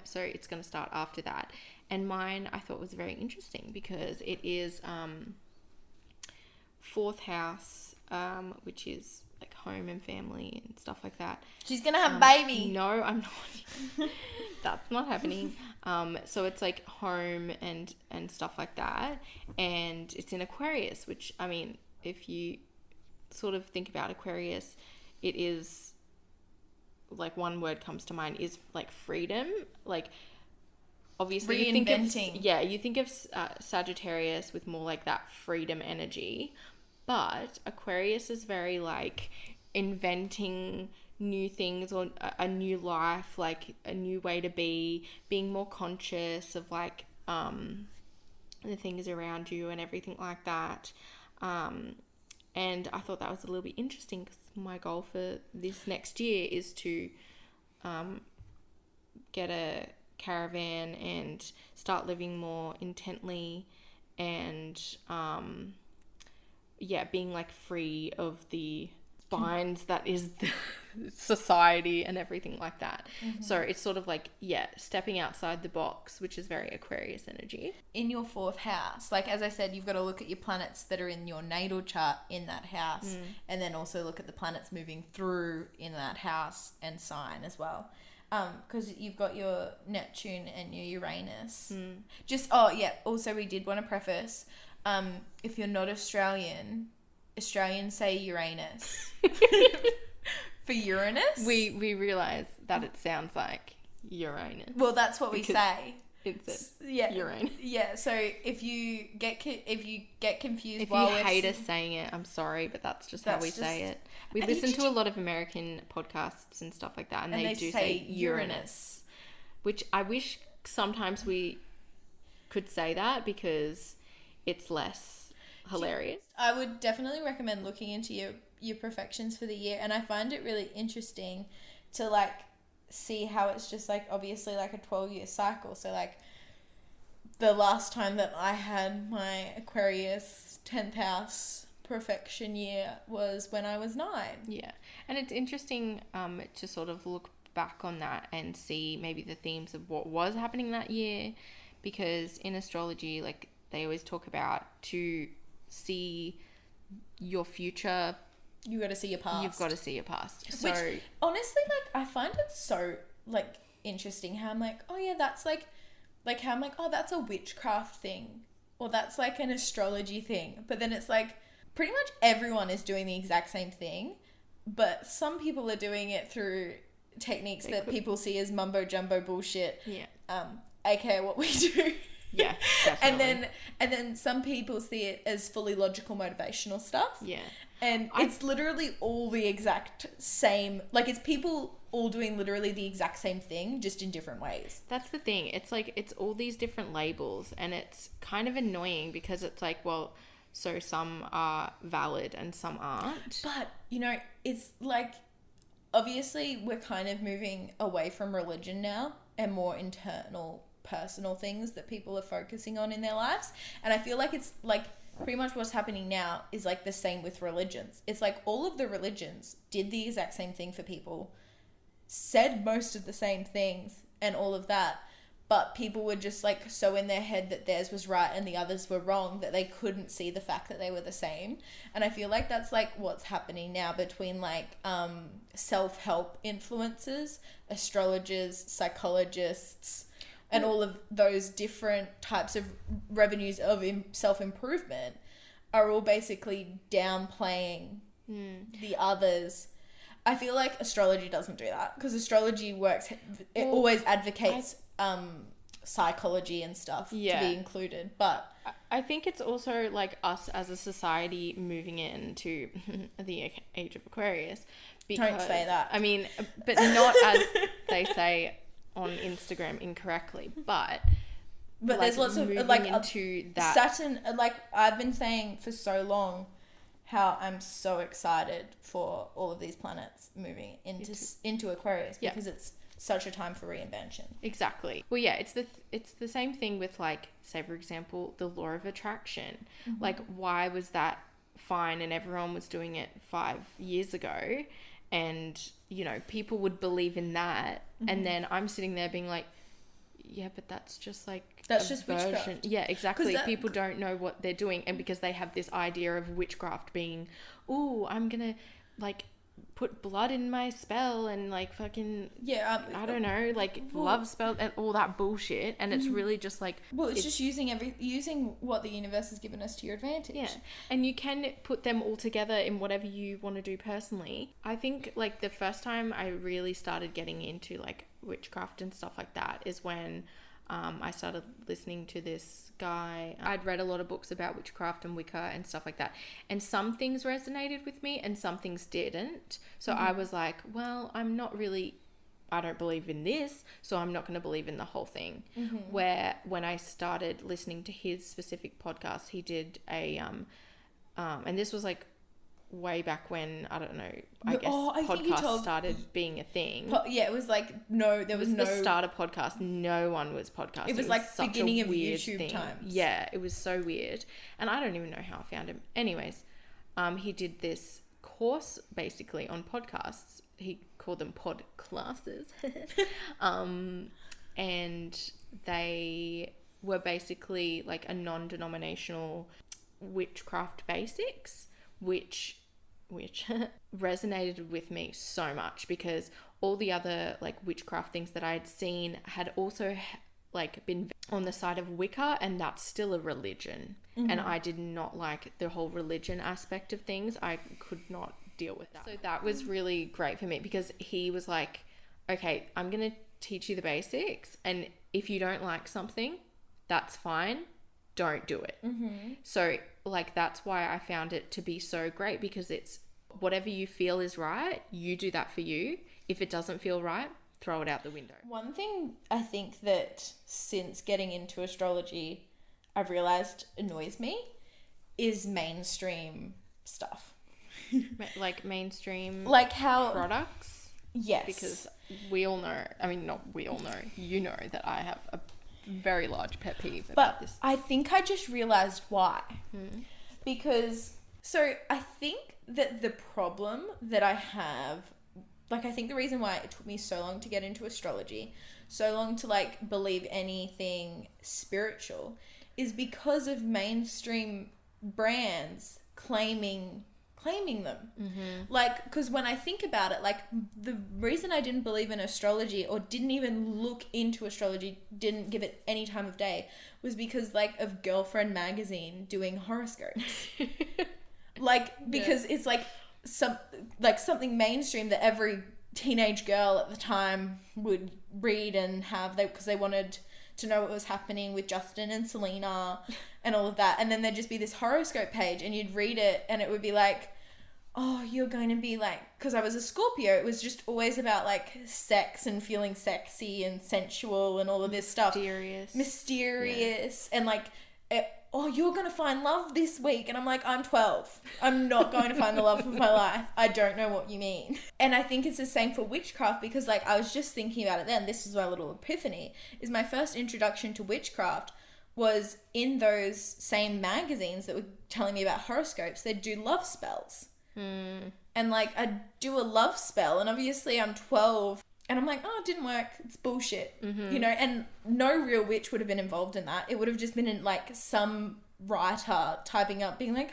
So it's going to start after that. And mine I thought was very interesting because it is fourth house, which is like home and family and stuff like that. She's gonna have a baby. No, I'm not. That's not happening. So it's like home and stuff like that, and it's in Aquarius, which I mean, if you sort of think about Aquarius, it is like one word comes to mind is like freedom. Like obviously reinventing. You think of Sagittarius with more like that freedom energy, but Aquarius is very like inventing new things or a new life, like a new way to be, being more conscious of like the things around you and everything like that. And I thought that was a little bit interesting because my goal for this next year is to get a caravan and start living more intently and being like free of the binds that is the society and everything like that. Mm-hmm. So it's sort of like stepping outside the box, which is very Aquarius energy. In your fourth house, like as I said, you've got to look at your planets that are in your natal chart in that house, and then also look at the planets moving through in that house and sign as well. Because you've got your Neptune and your Uranus. Also we did want to preface, if you're not Australians say Uranus. For Uranus? We realise that it sounds like Uranus. Well, that's what we say. It's Uranus. Yeah, so if you get confused if you hate us saying it, I'm sorry, but that's just how we say it. We listen to a lot of American podcasts and stuff like that, and they do say Uranus, which I wish sometimes we could say that because it's less hilarious. I would definitely recommend looking into your profections for the year, and I find it really interesting to like see how it's just like obviously like a 12-year cycle. So like the last time that I had my Aquarius 10th house profection year was when I was 9. Yeah, and it's interesting to sort of look back on that and see maybe the themes of what was happening that year, because in astrology, like they always talk about to see your future, you got to see your past. You've got to see your past. So which, honestly, like I find it so like interesting how I'm like, oh yeah, that's like how I'm like, oh, that's a witchcraft thing, or that's like an astrology thing. But then it's like pretty much everyone is doing the exact same thing, but some people are doing it through techniques people see as mumbo jumbo bullshit. Yeah. AKA what we do. Yeah, definitely. And then some people see it as fully logical motivational stuff. Yeah. And it's literally all the exact same, like it's people all doing literally the exact same thing, just in different ways. That's the thing. It's like, it's all these different labels, and it's kind of annoying because it's like, well, so some are valid and some aren't. But, you know, it's like, obviously we're kind of moving away from religion now and more internal personal things that people are focusing on in their lives. And I feel like it's like pretty much what's happening now is like the same with religions. It's like all of the religions did the exact same thing for people, said most of the same things and all of that, but people were just like so in their head that theirs was right and the others were wrong that they couldn't see the fact that they were the same. And I feel like that's like what's happening now between like self-help influencers, astrologers, psychologists, and all of those different types of revenues of self-improvement are all basically downplaying the others. I feel like astrology doesn't do that, because astrology works, it always advocates psychology and stuff to be included. But I think it's also like us as a society moving into the age of Aquarius. Because, don't say that. I mean, but not as they say on Instagram incorrectly, but like, there's lots of like into that Saturn. Like I've been saying for so long, how I'm so excited for all of these planets moving into Aquarius, because it's such a time for reinvention. Exactly. Well, yeah, it's the same thing with, like, say for example, the law of attraction. Like, why was that fine and everyone was doing it 5 years ago, and you know, people would believe in that, and then I'm sitting there being like, yeah, but that's just like witchcraft. Yeah, exactly. People don't know what they're doing, and because they have this idea of witchcraft being, oh, I'm gonna like put blood in my spell and like fucking I don't know, like love spell and all that bullshit, and it's really just like, well, it's just using what the universe has given us to your advantage. Yeah, and you can put them all together in whatever you want to do personally. I think like the first time I really started getting into like witchcraft and stuff like that is when I started listening to this guy. I'd read a lot of books about witchcraft and Wicca and stuff like that, and some things resonated with me and some things didn't. So I was like, well, I don't believe in this, so I'm not going to believe in the whole thing. Where when I started listening to his specific podcast, he did a and this was like way back when, I don't know, I guess podcasts started being a thing. It was like there was no the start of podcast. No one was podcasting. It was like beginning of YouTube times. Yeah, it was so weird, and I don't even know how I found him. Anyways, he did this course basically on podcasts. He called them pod classes, and they were basically like a non-denominational witchcraft basics, which resonated with me so much, because all the other like witchcraft things that I had seen had also like been on the side of Wicca, and that's still a religion. And I did not like the whole religion aspect of things. I could not deal with that. So that was really great for me, because he was like, okay, I'm going to teach you the basics, and if you don't like something, that's fine. Don't do it. So like, that's why I found it to be so great, because it's whatever you feel is right, you do that for you. If it doesn't feel right, throw it out the window. One thing I think that since getting into astrology, I've realized annoys me is mainstream stuff. Like mainstream, like how products. Yes, because we all know. I mean, not we all know. You know that I have a very large pet peeve about this. I think I just realized why. Because I think that the problem that I have, like, I think the reason why it took me so long to get into astrology, so long to like believe anything spiritual, is because of mainstream brands claiming them. Like, because when I think about it, like, the reason I didn't believe in astrology or didn't even look into astrology, didn't give it any time of day, was because like of Girlfriend magazine doing horoscopes. Like, because it's like something mainstream that every teenage girl at the time would read and have, because they wanted to know what was happening with Justin and Selena and all of that. And then there'd just be this horoscope page, and you'd read it and it would be like, oh, you're going to be like, because I was a Scorpio, it was just always about like sex and feeling sexy and sensual and all of this stuff. Mysterious. Yeah. And like, oh, you're going to find love this week. And I'm like, I'm 12. I'm not going to find the love of my life. I don't know what you mean. And I think it's the same for witchcraft, because like, I was just thinking about it then. This is my little epiphany, is my first introduction to witchcraft was in those same magazines that were telling me about horoscopes. They'd do love spells. And like, I'd do a love spell, and obviously I'm 12 And I'm like, oh, it didn't work. It's bullshit. You know, and no real witch would have been involved in that. It would have just been in like some writer typing up being like,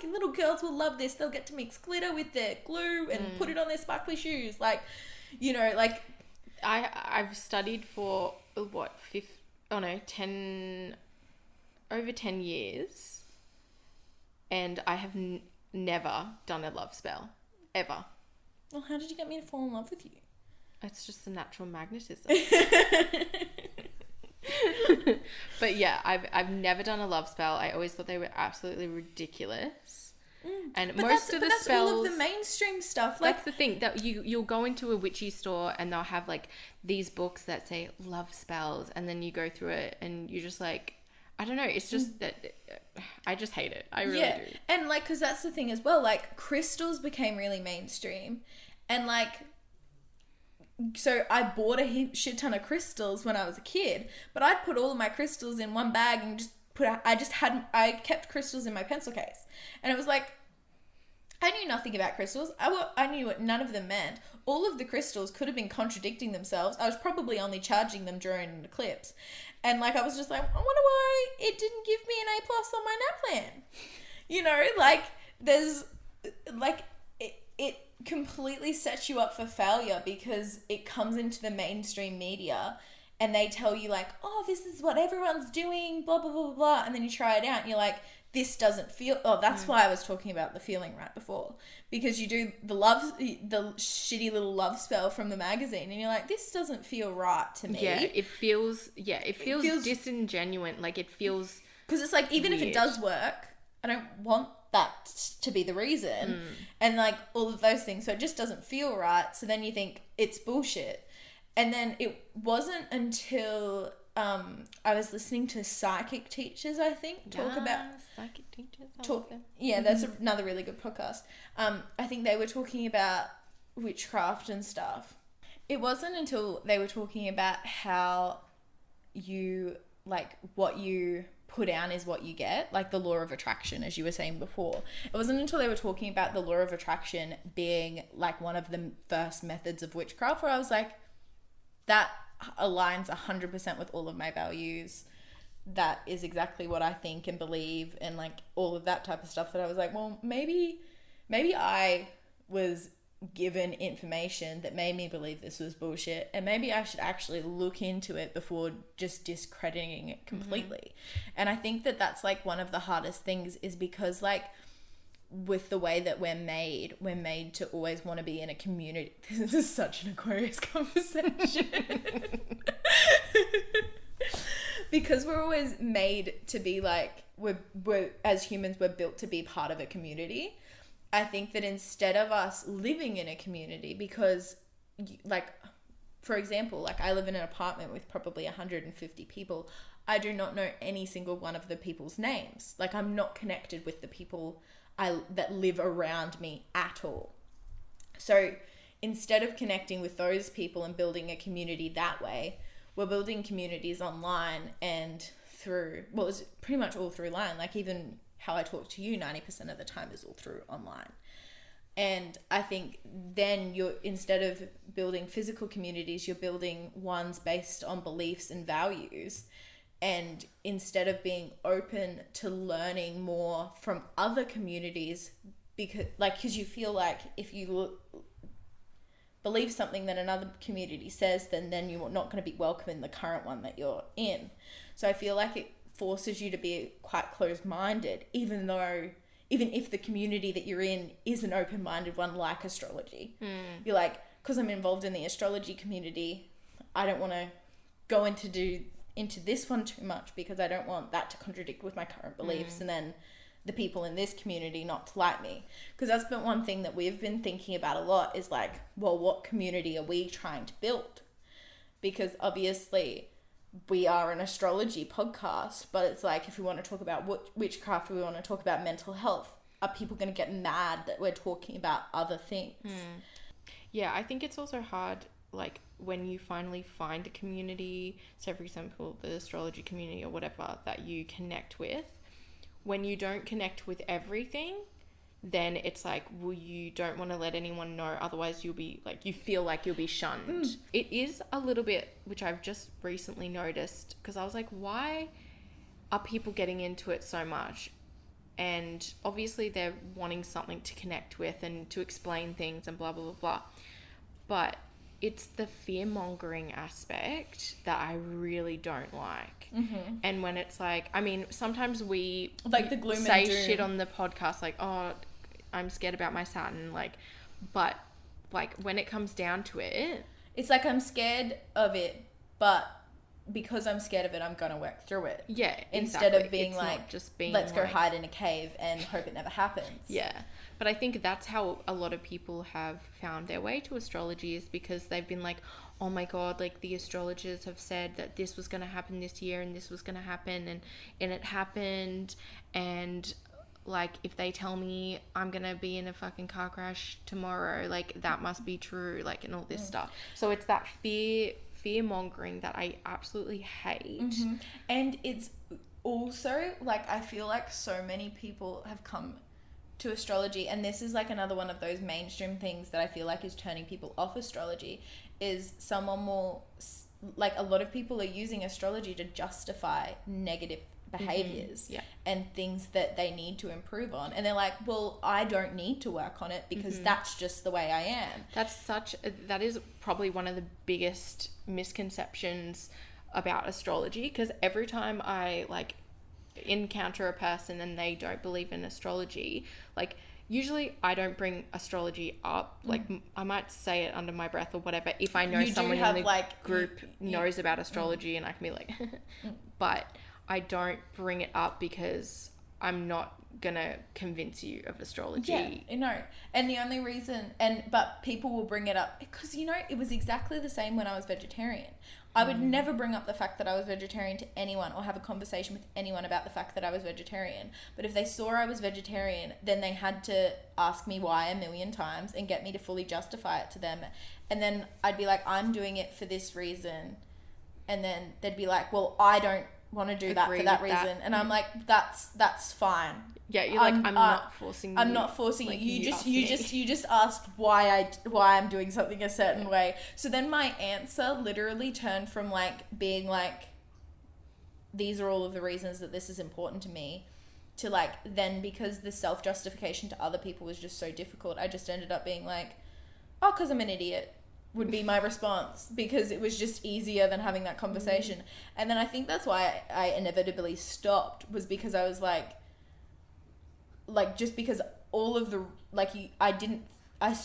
the little girls will love this. They'll get to mix glitter with their glue and put it on their sparkly shoes. Like, you know, like... I've studied for, what, 10... over 10 years. And I have never done a love spell. Ever. Well, how did you get me to fall in love with you? It's just a natural magnetism. But yeah, I've never done a love spell. I always thought they were absolutely ridiculous. And but most of the that's spells, all of the mainstream stuff. Like, that's the thing, that you'll go into a witchy store and they'll have like these books that say love spells, and then you go through it and you're just like, I don't know. It's just that I just hate it. I really do. And like, because that's the thing as well. Like, crystals became really mainstream, and like, so I bought a shit ton of crystals when I was a kid, but I'd put all of my crystals in one bag and just I kept crystals in my pencil case, and it was like, I knew nothing about crystals. I knew what none of them meant. All of the crystals could have been contradicting themselves. I was probably only charging them during an eclipse. And like, I was just like, I wonder why it didn't give me an A+ on my nap plan. You know, like, there's like, it completely sets you up for failure because it comes into the mainstream media and they tell you like, oh, this is what everyone's doing, blah, blah, blah, blah, blah. And then you try it out and you're like, this doesn't feel... Oh, that's why I was talking about the feeling right before. Because you do the shitty little love spell from the magazine and you're like, this doesn't feel right to me. Yeah, it feels disingenuous. Like, it feels... Because it's like, even weird. if it does work, I don't want that to be the reason. And like, all of those things. So it just doesn't feel right. So then you think it's bullshit. And then it wasn't until... I was listening to psychic teachers, I think, talk about psychic teachers. That's another really good podcast. I think they were talking about witchcraft and stuff. It wasn't until they were talking about how you, like, what you put down is what you get, like the law of attraction, as you were saying before. It wasn't until they were talking about the law of attraction being like one of the first methods of witchcraft where I was like, that aligns 100% with all of my values. That is exactly what I think and believe, and like all of that type of stuff, that I was like, well, maybe I was given information that made me believe this was bullshit, and maybe I should actually look into it before just discrediting it completely. And I think that that's like one of the hardest things, is because like with the way that we're made to always want to be in a community. This is such an Aquarius conversation. Because we're always made to be like, we're as humans, we're built to be part of a community. I think that instead of us living in a community, because like, for example, like I live in an apartment with probably 150 people. I do not know any single one of the people's names. Like, I'm not connected with the people that live around me at all. So instead of connecting with those people and building a community that way, we're building communities online and through, well, it's pretty much all through line. Like, even how I talk to you 90% of the time is all through online. And I think then instead of building physical communities, you're building ones based on beliefs and values. And instead of being open to learning more from other communities, because you feel like if you believe something that another community says, then you're not going to be welcome in the current one that you're in. So I feel like it forces you to be quite closed-minded, even if the community that you're in is an open-minded one, like astrology. You're like, because I'm involved in the astrology community, I don't want to go into this one too much, because I don't want that to contradict with my current beliefs, and then the people in this community not to like me. Because that's been one thing that we've been thinking about a lot, is like, well, what community are we trying to build? Because obviously we are an astrology podcast, but it's like, if we want to talk about witchcraft, we want to talk about mental health, are people going to get mad that we're talking about other things? Yeah, I think it's also hard, like, when you finally find a community, so for example, the astrology community or whatever that you connect with, when you don't connect with everything, then it's like, well, you don't want to let anyone know, otherwise you'll be like, you feel like you'll be shunned. It is a little bit, which I've just recently noticed, because I was like, why are people getting into it so much? And obviously they're wanting something to connect with and to explain things and blah blah blah blah, but it's the fear-mongering aspect that I really don't like. And when it's like, I mean, sometimes we like the gloom say and doom shit on the podcast, like, oh, I'm scared about my Saturn, like, but like when it comes down to it, it's like I'm scared of it, but because I'm scared of it, I'm gonna work through it. Yeah, instead exactly. of being it's like, just being let's go like, hide in a cave and hope it never happens. Yeah, but I think that's how a lot of people have found their way to astrology, is because they've been like, oh my god, like the astrologers have said that this was going to happen this year and this was going to happen, and it happened, and like if they tell me I'm going to be in a fucking car crash tomorrow, like that must be true, like, and all this stuff. So it's that fear-mongering that I absolutely hate. And it's also like, I feel like so many people have come to astrology, and this is like another one of those mainstream things that I feel like is turning people off astrology, is someone will, like, a lot of people are using astrology to justify negative behaviors and things that they need to improve on, and they're like, well, I don't need to work on it because that's just the way I am. That is probably one of the biggest misconceptions about astrology, because every time I like encounter a person and they don't believe in astrology, like usually I don't bring astrology up, like I might say it under my breath or whatever if I know someone in the like, group knows about astrology, and I can be like but I don't bring it up because I'm not gonna convince you of astrology. Yeah, no. And the only reason, but people will bring it up because, you know, it was exactly the same when I was vegetarian. I would never bring up the fact that I was vegetarian to anyone or have a conversation with anyone about the fact that I was vegetarian. But if they saw I was vegetarian, then they had to ask me why a million times and get me to fully justify it to them. And then I'd be like, I'm doing it for this reason. And then they'd be like, well, I don't want to do that for that reason. And I'm like, that's fine. Yeah, you're like, I'm not forcing you. I'm not forcing like, you. You just asked why I'm doing something a certain way. So then my answer literally turned from like being like, these are all of the reasons that this is important to me, to like, then because the self-justification to other people was just so difficult, I just ended up being like, oh, because I'm an idiot would be my response, because it was just easier than having that conversation. And then I think that's why I inevitably stopped, was because I was like just because all of the, like, I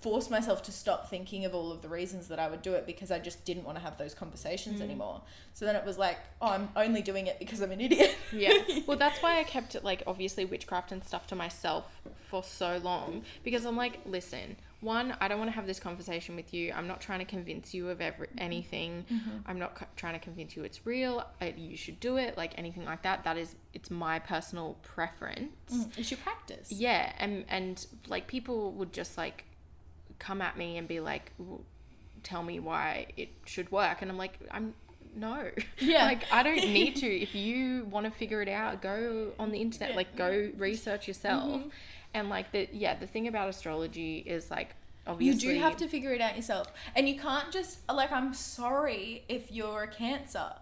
forced myself to stop thinking of all of the reasons that I would do it, because I just didn't want to have those conversations anymore. So then it was like, oh, I'm only doing it because I'm an idiot. Yeah. Well, that's why I kept it, like, obviously witchcraft and stuff to myself for so long, because I'm like, listen, one, I don't want to have this conversation with you. I'm not trying to convince you of anything. I'm not trying to convince you it's real. You should do it, like anything like that. It's my personal preference. It's your practice. Yeah. And like people would just like come at me and be like, well, tell me why it should work. And I'm like, no. Yeah. Like, I don't need to. If you want to figure it out, go on the internet, like go research yourself. And like the thing about astrology is like, obviously you do have to figure it out yourself, and you can't just like, I'm sorry if you're a Cancer,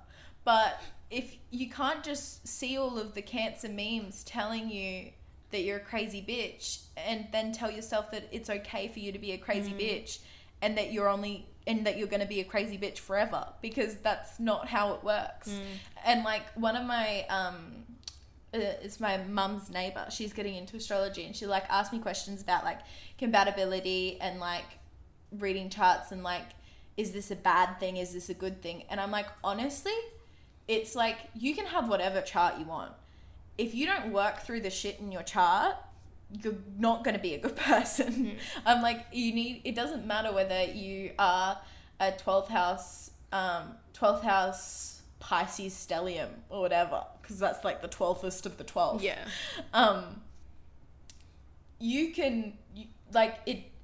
but if you can't just see all of the Cancer memes telling you that you're a crazy bitch and then tell yourself that it's okay for you to be a crazy bitch, and that you're going to be a crazy bitch forever, because that's not how it works. And like one of my it's my mum's neighbor, she's getting into astrology, and she like asked me questions about like compatibility and like reading charts and like, is this a bad thing, is this a good thing? And I'm like, honestly, it's like, you can have whatever chart you want. If you don't work through the shit in your chart, you're not going to be a good person. I'm like, it doesn't matter whether you are a 12th house Pisces stellium or whatever, because that's like the 12th of the 12th. Yeah.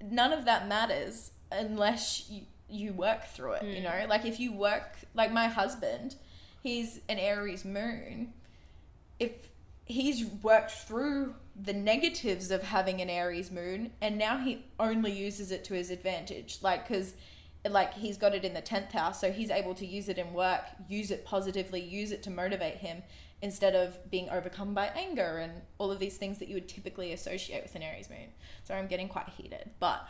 None of that matters unless you work through it, you know? Like if you work, like my husband, he's an Aries moon. If he's worked through the negatives of having an Aries moon, and now he only uses it to his advantage. Like, because like he's got it in the 10th house, so he's able to use it in work, use it positively, use it to motivate him, instead of being overcome by anger and all of these things that you would typically associate with an Aries moon. Sorry, I'm getting quite heated, but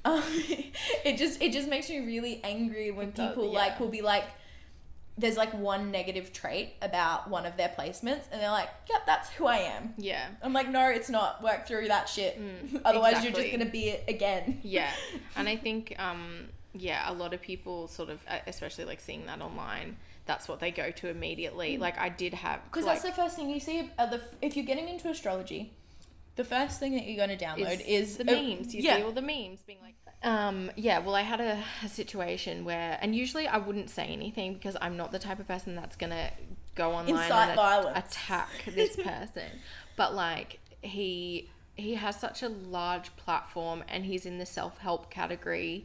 it just makes me really angry when people like will be like, there's like one negative trait about one of their placements and they're like, yep, that's who I am. Yeah. I'm like, no, it's not. Work through that shit. Otherwise exactly. you're just going to be it again. Yeah. And I think, a lot of people sort of, especially like seeing that online, that's what they go to immediately. Like I did have... Because that's the first thing you see. If you're getting into astrology, the first thing that you're going to download is the memes. You see all the memes being like... well, I had a situation where, and usually I wouldn't say anything because I'm not the type of person that's gonna go online and attack this person. But like he has such a large platform and he's in the self-help category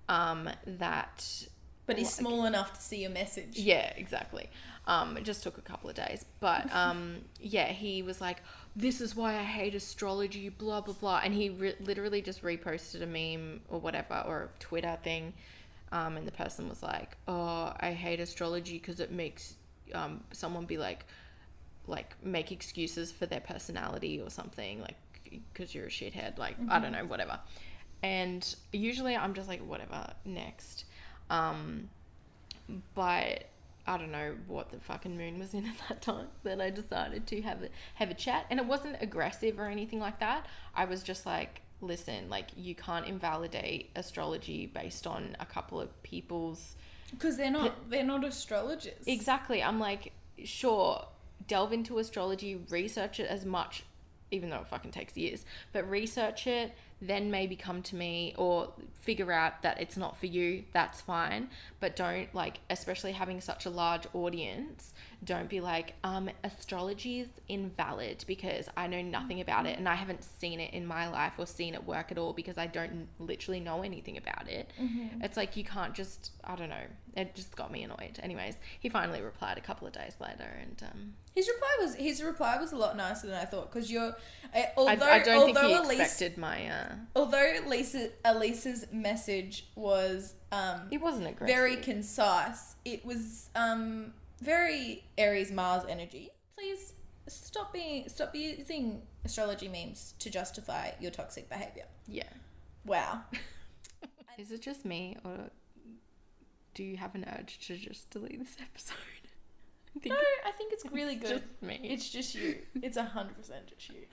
that... But he's small enough to see your message. Yeah, exactly. It just took a couple of days. But he was like, this is why I hate astrology, blah, blah, blah. And he literally just reposted a meme or whatever, or a Twitter thing. And the person was like, oh, I hate astrology because it makes someone be like make excuses for their personality or something, like, because you're a shithead. Like, I don't know, whatever. And usually I'm just like, whatever, next. But I don't know what the fucking moon was in at that time. Then I decided to have a chat, and it wasn't aggressive or anything like that. I was just like, listen, like you can't invalidate astrology based on a couple of people's... Because they're not astrologers. Exactly. I'm like, sure, delve into astrology, research it as much, even though it fucking takes years, but research it, then maybe come to me or figure out that it's not for you. That's fine. But don't, like, especially having such a large audience, don't be like, astrology is invalid because I know nothing about it and I haven't seen it in my life or seen it work at all because I don't literally know anything about it. It's like, you can't just, I don't know. It just got me annoyed. Anyways, he finally replied a couple of days later, and his reply was a lot nicer than I thought, because I don't think he expected my although Elise's message was it wasn't aggressive, very concise. It was very Aries Mars energy. Please stop using astrology memes to justify your toxic behavior. Yeah. Wow. Is it just me, or do you have an urge to just delete this episode? I think it's really good. It's just me. It's just you. It's 100% just you.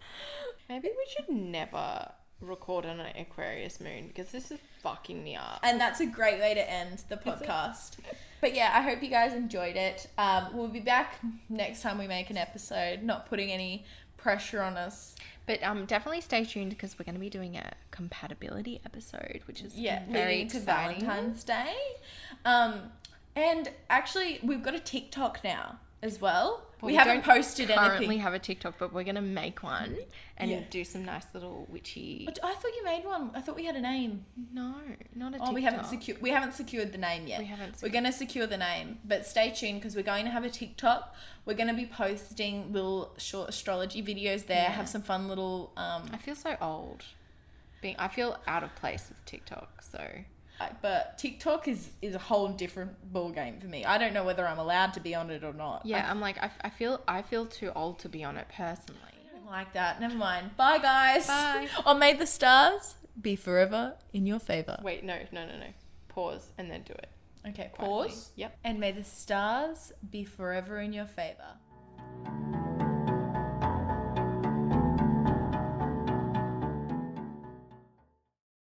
Maybe we should never record on an Aquarius moon because this is fucking me up. And that's a great way to end the podcast. But yeah, I hope you guys enjoyed it. We'll be back next time we make an episode, not putting any pressure on us. But definitely stay tuned because we're going to be doing a compatibility episode, which is very leading to exciting. Valentine's Day. And actually, we've got a TikTok now as well. We haven't posted anything. We currently have a TikTok, but we're going to make one and do some nice little witchy... But I thought you made one. I thought we had a name. No, not a TikTok. Oh, we haven't secured the name yet. We're going to secure the name, but stay tuned because we're going to have a TikTok. We're going to be posting little short astrology videos there. Have some fun little... I feel so old. I feel out of place with TikTok, so... But TikTok is a whole different ball game for me. I don't know whether I'm allowed to be on it or not. Yeah, I'm like, I feel too old to be on it personally. I don't like that. Never mind. Bye, guys. Bye. Or may the stars be forever in your favor. Wait, no. Pause and then do it. Okay, Quietly. pause. Yep. And may the stars be forever in your favor.